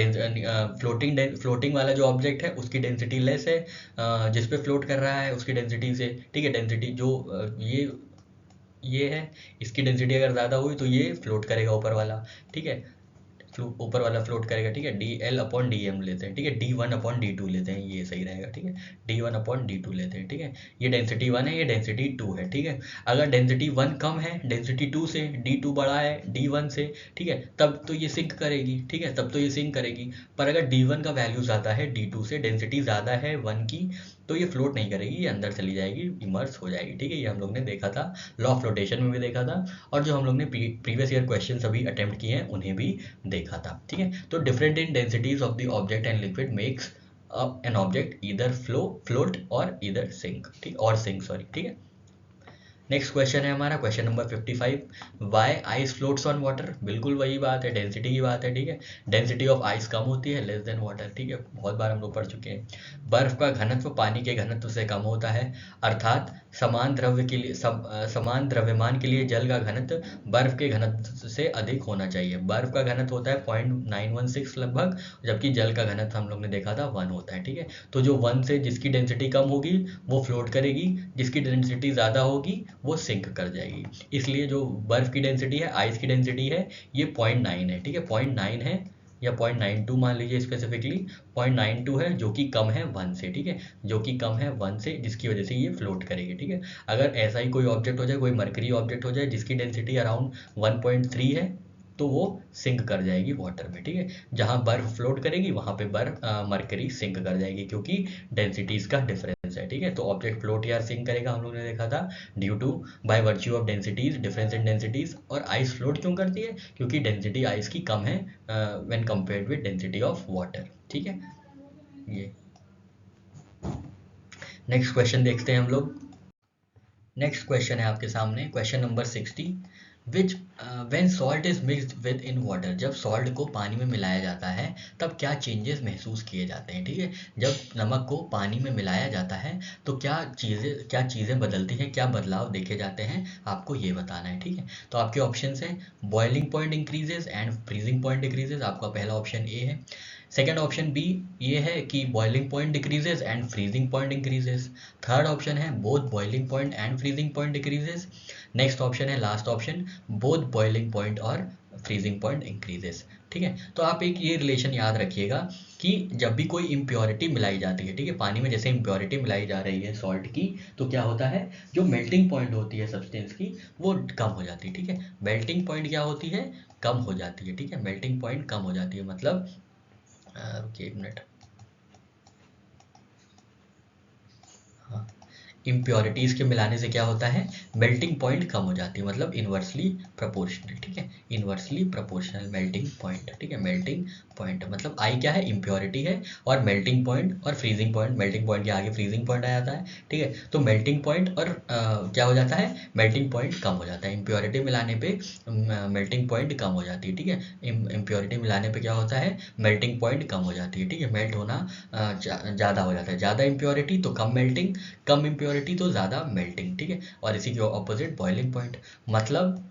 फ्लोटिंग वाला जो ऑब्जेक्ट है उसकी डेंसिटी लेस है जिस पे फ्लोट कर रहा है उसकी डेंसिटी से, ठीक है। डेंसिटी जो ये है, इसकी डेंसिटी अगर ज़्यादा हुई तो ये फ्लोट करेगा ऊपर वाला, ठीक है। ऊपर वाला फ्लोट करेगा, ठीक है। DL/DM लेते हैं, ठीक है। D1/D2 लेते हैं, ये सही रहेगा, ठीक है। D1/D2 लेते हैं, ठीक है। ये डेंसिटी 1 है, ये डेंसिटी 2 है, ठीक है। अगर डेंसिटी 1 कम है डेंसिटी 2 से, D2 बड़ा है D1 से, ठीक है, तब तो ये सिंक करेगी, ठीक है, तब तो ये सिंक करेगी। पर अगर D1 का वैल्यू ज़्यादा है D2 से, डेंसिटी ज़्यादा है 1 की, तो ये फ्लोट नहीं करेगी, ये अंदर चली जाएगी, इमर्स हो जाएगी, ठीक है। ये हम लोग ने देखा था, लॉ ऑफ फ्लोटेशन में भी देखा था, और जो हम लोग ने प्रीवियस ईयर क्वेश्चन अभी अटेम्प्ट किए हैं उन्हें भी देखा था, ठीक है। तो different in densities of the object and liquid makes an object either float और ईदर सिंक, ठीक, और सिंक, सॉरी, ठीक है। नेक्स्ट क्वेश्चन है हमारा question number 55, why ice floats on water. बिल्कुल वही बात है, डेंसिटी की बात है, ठीक है। डेंसिटी ऑफ आइस कम होती है लेस देन वाटर, ठीक है, बहुत बार हम लोग पढ़ चुके हैं। बर्फ का घनत्व पानी के घनत्व से कम होता है, अर्थात समान समान द्रव्यमान के लिए जल का घनत्व बर्फ के घनत्व से अधिक होना चाहिए। बर्फ का घनत्व होता है 0.916 लगभग, जबकि जल का घनत्व हम लोग ने देखा था 1 होता है, ठीक है। तो जो 1 से जिसकी डेंसिटी कम होगी वो फ्लोट करेगी, जिसकी डेंसिटी ज़्यादा होगी वो सिंक कर जाएगी। इसलिए जो बर्फ की डेंसिटी है, आइस की डेंसिटी है, ये 0.9 है, ठीक है, 0.9 है, या 0.92 मान लीजिए स्पेसिफिकली, 0.92 है जो कि कम है 1 से, ठीक है, जो कि कम है 1 से, जिसकी वजह से ये फ्लोट करेगी, ठीक है। अगर ऐसा ही कोई ऑब्जेक्ट हो जाए, कोई मरकरी ऑब्जेक्ट हो जाए जिसकी डेंसिटी अराउंड 1.3 है, तो वो सिंक कर जाएगी वाटर में, ठीक है। जहाँ बर्फ फ्लोट करेगी वहाँ पे मरकरी सिंक कर जाएगी, क्योंकि डेंसिटीज का डिफरेंस है, ठीक है। तो ऑब्जेक्ट फ्लोट या सिंक करेगा हम लोग ने देखा था due to by virtue of densities, difference in densities. और आइस फ्लोट क्यों करती है, क्योंकि डेंसिटी आइस की कम है when compared with density of water, ठीक है। ये नेक्स्ट क्वेश्चन देखते हैं हम लोग। नेक्स्ट क्वेश्चन है आपके सामने question number 60, which when salt is mixed with in water. जब सॉल्ट को पानी में मिलाया जाता है तब क्या चेंजेस महसूस किए जाते हैं, ठीक है। जब नमक को पानी में मिलाया जाता है तो क्या चीज़ें बदलती हैं, क्या बदलाव देखे जाते हैं, आपको ये बताना है, ठीक है। तो आपके ऑप्शंस हैं boiling point increases and freezing point decreases, आपका पहला ऑप्शन ए है। सेकेंड ऑप्शन बी ये है कि boiling point decreases and freezing point increases. Third option है both boiling point and freezing point decreases. Next option है last option, both boiling point और फ्रीजिंग पॉइंट इंक्रीजेस, ठीक है। तो आप एक ये रिलेशन याद रखिएगा कि जब भी कोई इम्प्योरिटी मिलाई जाती है, ठीक है, पानी में जैसे इम्प्योरिटी मिलाई जा रही है सॉल्ट की, तो क्या होता है, जो मेल्टिंग पॉइंट होती है सब्सटेंस की वो कम हो जाती है, ठीक है। मेल्टिंग पॉइंट क्या होती है, कम हो जाती है, ठीक है। मेल्टिंग पॉइंट कम हो जाती है, मतलब रुकिए एक मिनट, हाँ, इम्प्योरिटीज़ के मिलाने से क्या होता है, मेल्टिंग पॉइंट कम हो जाती है, मतलब इन्वर्सली प्रोपोर्शनल, ठीक है, इन्वर्सली प्रोपोर्शनल मेल्टिंग पॉइंट, ठीक है। मेल्टिंग पॉइंट मतलब आई क्या है, इम्प्योरिटी है, और मेल्टिंग पॉइंट और फ्रीजिंग पॉइंट, मेल्टिंग पॉइंट के आगे फ्रीजिंग पॉइंट आ जाता है, ठीक है। तो मेल्टिंग पॉइंट और क्या हो जाता है, मेल्टिंग पॉइंट कम हो जाता है। इम्प्योरिटी मिलाने पे मेल्टिंग पॉइंट कम हो जाती है, ठीक है। इम्प्योरिटी मिलाने पे क्या होता है, मेल्टिंग पॉइंट कम हो जाती है, ठीक है, मेल्ट होना ज़्यादा हो जाता है। ज़्यादा इम्प्योरिटी तो कम मेल्टिंग, कम इम्प्योरिटी तो ज़्यादा मेल्टिंग, ठीक है। और इसी के ऑपोजिट बॉइलिंग पॉइंट, मतलब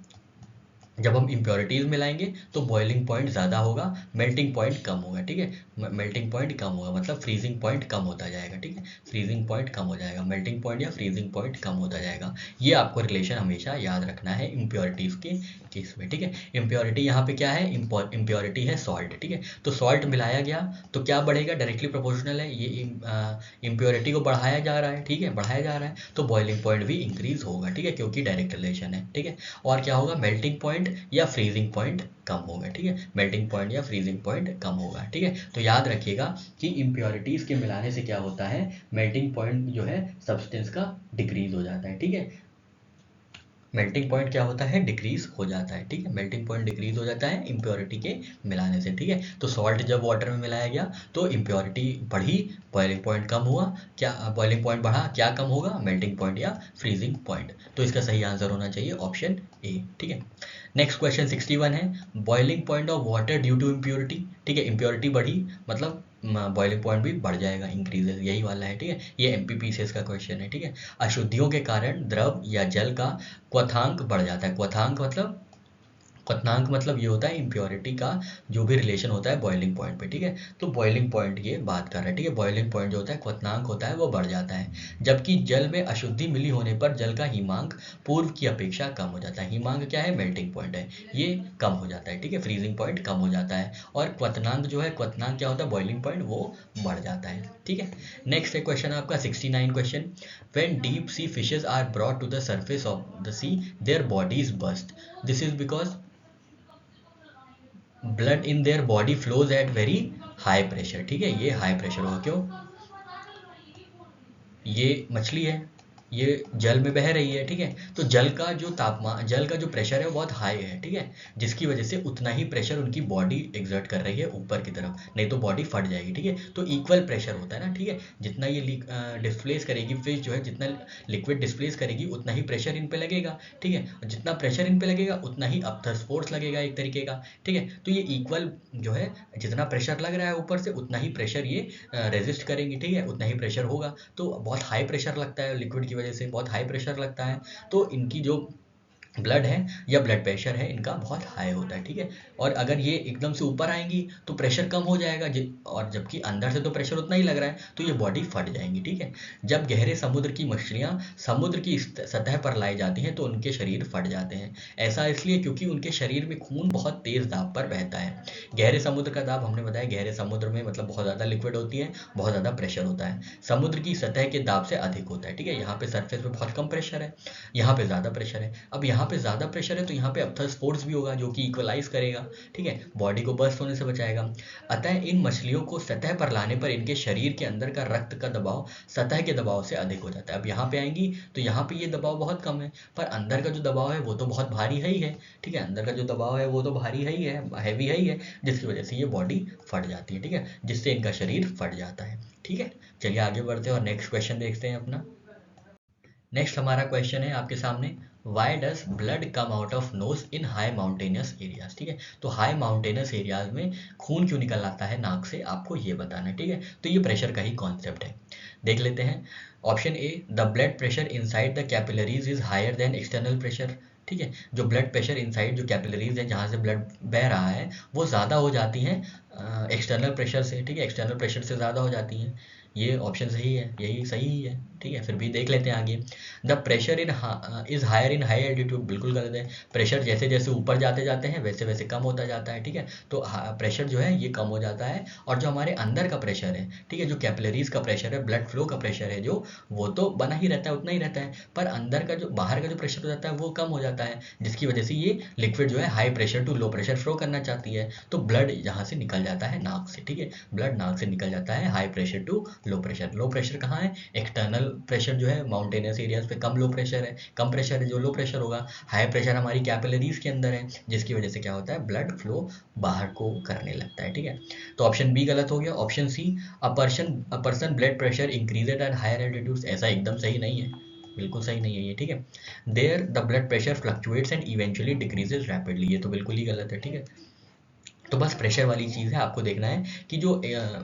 जब हम इम्प्योरिटीज़ मिलाएंगे तो बॉइलिंग पॉइंट ज़्यादा होगा, मेल्टिंग पॉइंट कम होगा, ठीक है। मेल्टिंग पॉइंट कम होगा मतलब फ्रीजिंग पॉइंट कम होता जाएगा, ठीक है। फ्रीजिंग पॉइंट कम हो जाएगा, मेल्टिंग पॉइंट या फ्रीजिंग पॉइंट कम होता जाएगा। ये आपको रिलेशन हमेशा याद रखना है इम्प्योरिटीज़ के केस में, ठीक है। इम्प्योरिटी यहाँ पे क्या है, इम्प्योरिटी है सॉल्ट, ठीक है। तो सॉल्ट मिलाया गया तो क्या बढ़ेगा, डायरेक्टली प्रोपोर्शनल है, ये इम्प्योरिटी को बढ़ाया जा रहा है, ठीक है, बढ़ाया जा रहा है, तो बॉइलिंग पॉइंट भी इंक्रीज होगा, ठीक है, क्योंकि डायरेक्ट रिलेशन है, ठीक है। और क्या होगा, मेल्टिंग पॉइंट या फ्रीजिंग पॉइंट कम होगा, ठीक है, मेल्टिंग पॉइंट या फ्रीजिंग पॉइंट कम होगा, ठीक है। तो याद रखिएगा कि इम्प्योरिटीज़ के मिलाने से क्या होता है, मेल्टिंग पॉइंट जो है सब्सटेंस का डिक्रीज हो जाता है, ठीक है। मेल्टिंग पॉइंट क्या होता है, डिक्रीज हो जाता है, ठीक है। मेल्टिंग पॉइंट डिक्रीज हो जाता है इम्प्योरिटी के मिलाने से, ठीक है। तो सॉल्ट जब वाटर में मिलाया गया तो इम्प्योरिटी बढ़ी, बॉइलिंग पॉइंट कम हुआ, क्या बॉइलिंग पॉइंट बढ़ा, क्या कम होगा, मेल्टिंग पॉइंट या फ्रीजिंग पॉइंट। तो इसका सही आंसर होना चाहिए ऑप्शन ए, ठीक है। नेक्स्ट क्वेश्चन 61 है, boiling point of water due to impurity, ठीक है। इम्प्योरिटी बढ़ी मतलब बॉइलिंग पॉइंट भी बढ़ जाएगा, इंक्रीजेस, यही वाला है, ठीक है। ये MPPCS का क्वेश्चन है, ठीक है। अशुद्धियों के कारण द्रव या जल का क्वथांक बढ़ जाता है, क्वथांक मतलब क्वथनांक मतलब ये होता है इम्प्योरिटी का जो भी रिलेशन होता है बॉइलिंग पॉइंट पे, ठीक है। तो बॉइलिंग पॉइंट ये बात कर रहा है, ठीक है। बॉइलिंग पॉइंट जो होता है क्वथनांक होता है वो बढ़ जाता है, जबकि जल में अशुद्धि मिली होने पर जल का हिमांक पूर्व की अपेक्षा कम हो जाता है। हिमांक क्या है, मेल्टिंग पॉइंट है, ये कम हो जाता है, ठीक है। फ्रीजिंग पॉइंट कम हो जाता है, और क्वथनांक जो है, क्वथनांक क्या होता है, बॉइलिंग पॉइंट, वो बढ़ जाता है, ठीक है। नेक्स्ट है क्वेश्चन आपका 69 question. When deep sea fishes are brought to the surface of the sea their bodies burst, this is because blood in their body flows at very high pressure, ठीक है। ये हाई प्रेशर होगा, क्यों, ये मछली है, ये जल में बह रही है, ठीक है। तो जल का जो तापमान, जल का जो प्रेशर है वो बहुत हाई है, ठीक है, जिसकी वजह से उतना ही प्रेशर उनकी बॉडी एग्जर्ट कर रही है ऊपर की तरफ, नहीं तो बॉडी फट जाएगी, ठीक है। तो इक्वल प्रेशर होता है ना, ठीक है। जितना ये डिस्प्लेस करेगी फिश जो है, जितना लिक्विड डिस्प्लेस करेगी उतना ही प्रेशर इन पे लगेगा, ठीक है। और जितना प्रेशर इन पे लगेगा उतना ही अपथर्स फोर्स लगेगा एक तरीके का, ठीक है। तो ये इक्वल जो है, जितना प्रेशर लग रहा है ऊपर से उतना ही प्रेशर ये रेजिस्ट करेंगी, ठीक है, उतना ही प्रेशर होगा। तो बहुत हाई प्रेशर लगता है लिक्विड की वजह से, बहुत हाई प्रेशर लगता है, तो इनकी जो ब्लड है या ब्लड प्रेशर है इनका बहुत हाई होता है, ठीक है। और अगर ये एकदम से ऊपर आएंगी तो प्रेशर कम हो जाएगा, और जबकि अंदर से तो प्रेशर उतना ही लग रहा है, तो ये बॉडी फट जाएंगी, ठीक है। जब गहरे समुद्र की मछलियां समुद्र की सतह पर लाई जाती हैं तो उनके शरीर फट जाते हैं। ऐसा इसलिए क्योंकि उनके शरीर में खून बहुत तेज दाब पर बहता है। गहरे समुद्र का दाब हमने बताया, गहरे समुद्र में मतलब बहुत ज़्यादा लिक्विड होती है, बहुत ज़्यादा प्रेशर होता है। समुद्र की सतह के दाब से अधिक होता है, ठीक है। यहाँ पे सरफेस पे बहुत कम प्रेशर है, यहाँ पे ज़्यादा प्रेशर है। अब यहाँ पे ज़्यादा प्रेशर है तो यहाँ पे अपथर्स फोर्स भी होगा जो कि इक्वलाइज करेगा, ठीक है, बॉडी को बर्स्ट होने से बचाएगा। अतः इन मछलियों को सतह पर लाने पर इनके शरीर के अंदर का रक्त का दबाव सतह के दबाव से अधिक हो जाता है। अब यहाँ पे आएंगी तो यहाँ पे ये दबाव बहुत कम है, पर अंदर का जो दबाव है वो तो बहुत भारी है ही है, ठीक है। अंदर का जो दबाव है वो तो भारी है ही है, हैवी है ही है, जिसकी वजह से ये बॉडी फट जाती है, ठीक है, जिससे इनका शरीर फट जाता है, ठीक है। चलिए आगे बढ़ते हैं और नेक्स्ट क्वेश्चन देखते हैं अपना। नेक्स्ट हमारा क्वेश्चन है आपके सामने, why does blood come out of nose in high mountainous areas, ठीक है। तो हाई माउंटेनियस एरियाज में खून क्यों निकल आता है नाक से, आपको ये बताना है, ठीक है। तो ये प्रेशर का ही कॉन्सेप्ट है, देख लेते हैं। Option A, the blood pressure inside the capillaries is higher than external pressure, ठीक है। जो ब्लड प्रेशर इनसाइड जो कैपिलरीज है जहाँ से ब्लड बह रहा है वो ज़्यादा हो जाती हैं एक्सटर्नल प्रेशर से, ठीक है, एक्सटर्नल प्रेशर से ज़्यादा हो जाती हैं। ये ऑप्शन सही है, यही सही ही है, ठीक है। फिर भी देख लेते हैं आगे। The pressure in is higher in high altitude, बिल्कुल गलत है। प्रेशर जैसे जैसे ऊपर जाते जाते हैं वैसे वैसे कम होता जाता है, ठीक है। तो प्रेशर जो है ये कम हो जाता है, और जो हमारे अंदर का प्रेशर है, ठीक है, जो कैपिलरीज का प्रेशर है, ब्लड फ्लो का प्रेशर है जो, वो तो बना ही रहता है, उतना ही रहता है, पर अंदर का जो बाहर का जो प्रेशर हो जाता है वो कम हो जाता है, जिसकी वजह से ये लिक्विड जो है high pressure to low pressure flow करना चाहती है, तो ब्लड यहाँ से निकल जाता है नाक से, ठीक है। ब्लड नाक से निकल जाता है high pressure to low pressure. Low pressure कहाँ है, एक्सटर्नल प्रेशर जो है माउंटेनियस एरियाज पे कम लो प्रेशर है, कम प्रेशर है जो लो प्रेशर होगा। हाई प्रेशर हमारी कैपिलरीज के अंदर है, जिसकी वजह से क्या होता है, ब्लड फ्लो बाहर को करने लगता है, ठीक है। तो ऑप्शन बी गलत हो गया। Option C, a person blood pressure increased at higher altitudes, ऐसा एकदम सही नहीं है, बिल्कुल सही नहीं है ये, ठीक है। There the blood pressure fluctuates and eventually decreases rapidly, ये तो बिल्कुल ही गलत है, ठीक है। तो बस प्रेशर वाली चीज़ है, आपको देखना है कि जो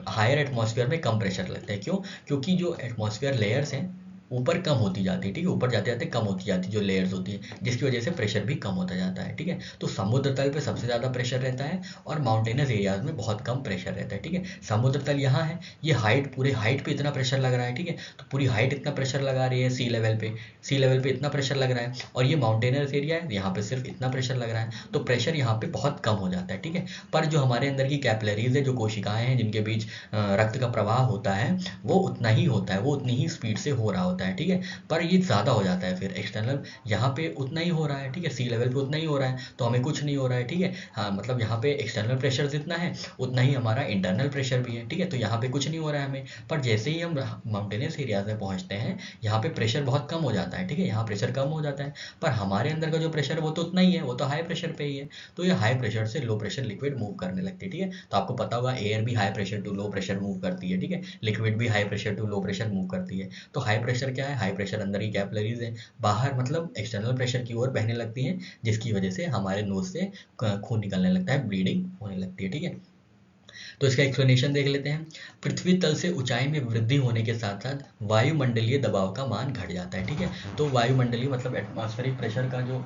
हायर एटमॉस्फेयर में कम प्रेशर लगता है, क्यों, क्योंकि जो एटमॉस्फेयर लेयर्स हैं ऊपर कम होती जाती है, ठीक है, ऊपर जाते जाते कम होती जाती है जो लेयर्स होती है, जिसकी वजह से प्रेशर भी कम होता जाता है, ठीक है। तो समुद्र तल पे सबसे ज़्यादा प्रेशर रहता है और माउंटेनस एरियाज में बहुत कम प्रेशर रहता है, ठीक है। समुद्र तल यहाँ है, ये हाइट, पूरे हाइट पे इतना प्रेशर लग रहा है, ठीक है, तो पूरी हाइट इतना प्रेशर लगा रही है सी लेवल पे इतना प्रेशर लग रहा है, और ये माउंटेनस एरिया है, यहाँ पे सिर्फ इतना प्रेशर लग रहा है, तो प्रेशर यहाँ पे बहुत कम हो जाता है, ठीक है। पर जो हमारे अंदर की कैपिलरीज है, जो कोशिकाएं हैं जिनके बीच रक्त का प्रवाह होता है, वो उतना ही होता है, वो उतनी ही स्पीड से हो रहा होता है, ठीक है। पर ये ज़्यादा हो जाता है फिर एक्सटर्नल, यहाँ पे उतना ही हो रहा है, ठीक है, सी लेवल पे उतना ही हो रहा है, तो हमें कुछ नहीं हो रहा है, ठीक है। हाँ, मतलब यहाँ पे एक्सटर्नल प्रेशर जितना है उतना ही हमारा इंटरनल प्रेशर भी है, ठीक है, तो यहाँ पे कुछ नहीं हो रहा है हमें। पर जैसे ही हम माउंटेनियस एरियाज में पहुँचते हैं यहाँ पे प्रेशर बहुत कम हो जाता है, ठीक है, यहाँ प्रेशर कम हो जाता है, पर हमारे अंदर का जो प्रेशर है वो तो उतना ही है, वो तो हाई प्रेशर पे ही है, तो ये हाई प्रेशर से लो प्रेशर लिक्विड मूव करने लगती है, ठीक है। तो आपको पता होगा एयर भी high pressure to low pressure move करती है, ठीक है, लिक्विड भी high pressure to low pressure move करती है। तो हाई प्रेशर क्या है, हाई प्रेशर अंदर की कैपिलरीज है, बाहर मतलब एक्सटर्नल प्रेशर की ओर बहने लगती हैं, जिसकी वजह से हमारे नोज से खून निकलने लगता है, ब्लीडिंग होने लगती है, ठीक है। तो इसका एक्सप्लेनेशन देख लेते हैं। पृथ्वी तल से ऊंचाई में वृद्धि होने के साथ साथ वायुमंडलीय दबाव का मान घट जाता है, ठीक है। तो वायुमंडलीय मतलब एटमॉस्फेरिक प्रेशर का जो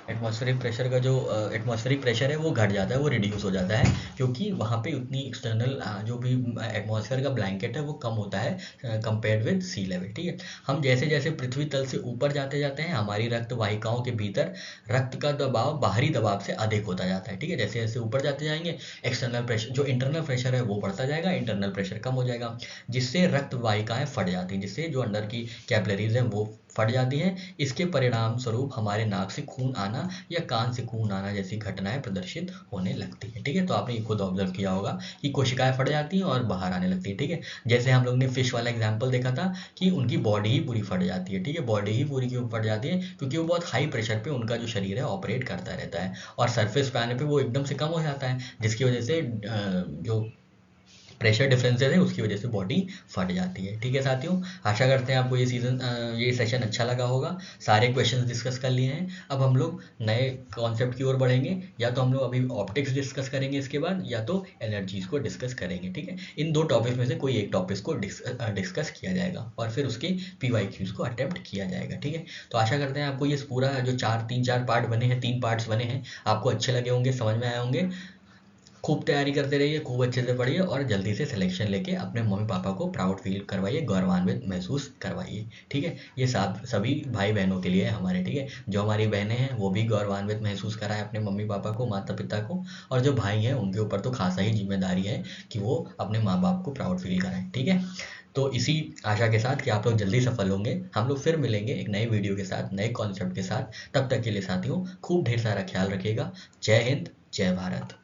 एटमॉस्फेरिक प्रेशर का जो एटमॉस्फेरिक प्रेशर है वो घट जाता है, वो रिड्यूस हो जाता है, क्योंकि वहाँ पे उतनी एक्सटर्नल जो भी एटमॉस्फेयर का ब्लैंकेट है वो कम होता है कंपेयर्ड विद सी लेवल। ठीक है, हम जैसे जैसे पृथ्वी तल से ऊपर जाते जाते हैं हमारी रक्त वाहिकाओं के भीतर रक्त का दबाव बाहरी दबाव से अधिक होता जाता है। ठीक है, जैसे जैसे ऊपर जाते जाएंगे एक्सटर्नल प्रेशर जो इंटरनल प्रेशर है वो बढ़ता जाएगा, इंटरनल प्रेशर कम हो जाएगा, जिससे रक्त वाहिकाएं फट जाती हैं, जिससे जो अंदर की कैपिलरीज हैं वो फट जाती हैं। इसके परिणाम स्वरूप हमारे नाक से खून आना या कान से खून आना जैसी घटनाएं प्रदर्शित होने लगती है। ठीक है, तो आपने खुद ऑब्जर्व किया होगा कि कोशिकाएं फट जाती हैं और बाहर आने लगती है। ठीक है, जैसे हम लोग ने फिश वाला एग्जाम्पल देखा था कि उनकी बॉडी ही पूरी फट जाती है। ठीक है, बॉडी ही पूरी क्यों फट जाती है, क्योंकि वो बहुत हाई प्रेशर पे उनका जो शरीर है ऑपरेट करता रहता है, और सरफेस पे आने पे वो एकदम से कम हो जाता है, जिसकी वजह से जो प्रेशर डिफरेंसेस है उसकी वजह से बॉडी फट जाती है। ठीक है साथियों, आशा करते हैं आपको ये सेशन अच्छा लगा होगा। सारे क्वेश्चंस डिस्कस कर लिए हैं, अब हम लोग नए कॉन्सेप्ट की ओर बढ़ेंगे। या तो हम लोग अभी ऑप्टिक्स डिस्कस करेंगे इसके बाद, या तो एनर्जीज को डिस्कस करेंगे। ठीक है, इन दो टॉपिक्स में से कोई एक टॉपिक को डिस्कस किया जाएगा और फिर उसके PYQs को अटेम्प्ट किया जाएगा। ठीक है, तो आशा करते हैं आपको ये पूरा जो 3-4 पार्ट बने हैं, 3 पार्ट्स बने हैं, आपको अच्छे लगे होंगे, समझ में आए होंगे। खूब तैयारी करते रहिए, खूब अच्छे से पढ़िए और जल्दी से सिलेक्शन लेके अपने मम्मी पापा को प्राउड फील करवाइए, गौरवान्वित महसूस करवाइए। ठीक है, ये सभी भाई बहनों के लिए है हमारे। ठीक है, जो हमारी बहनें हैं वो भी गौरवान्वित महसूस कराएं अपने मम्मी पापा को, माता पिता को, और जो भाई हैं उनके ऊपर तो खासा ही जिम्मेदारी है कि वो अपने माँ बाप को प्राउड फील कराएं। ठीक है, तो इसी आशा के साथ कि आप लोग जल्दी सफल होंगे, हम लोग फिर मिलेंगे एक नए वीडियो के साथ, नए कॉन्सेप्ट के साथ। तब तक के लिए साथियों खूब ढेर सारा ख्याल रखिएगा। जय हिंद, जय भारत।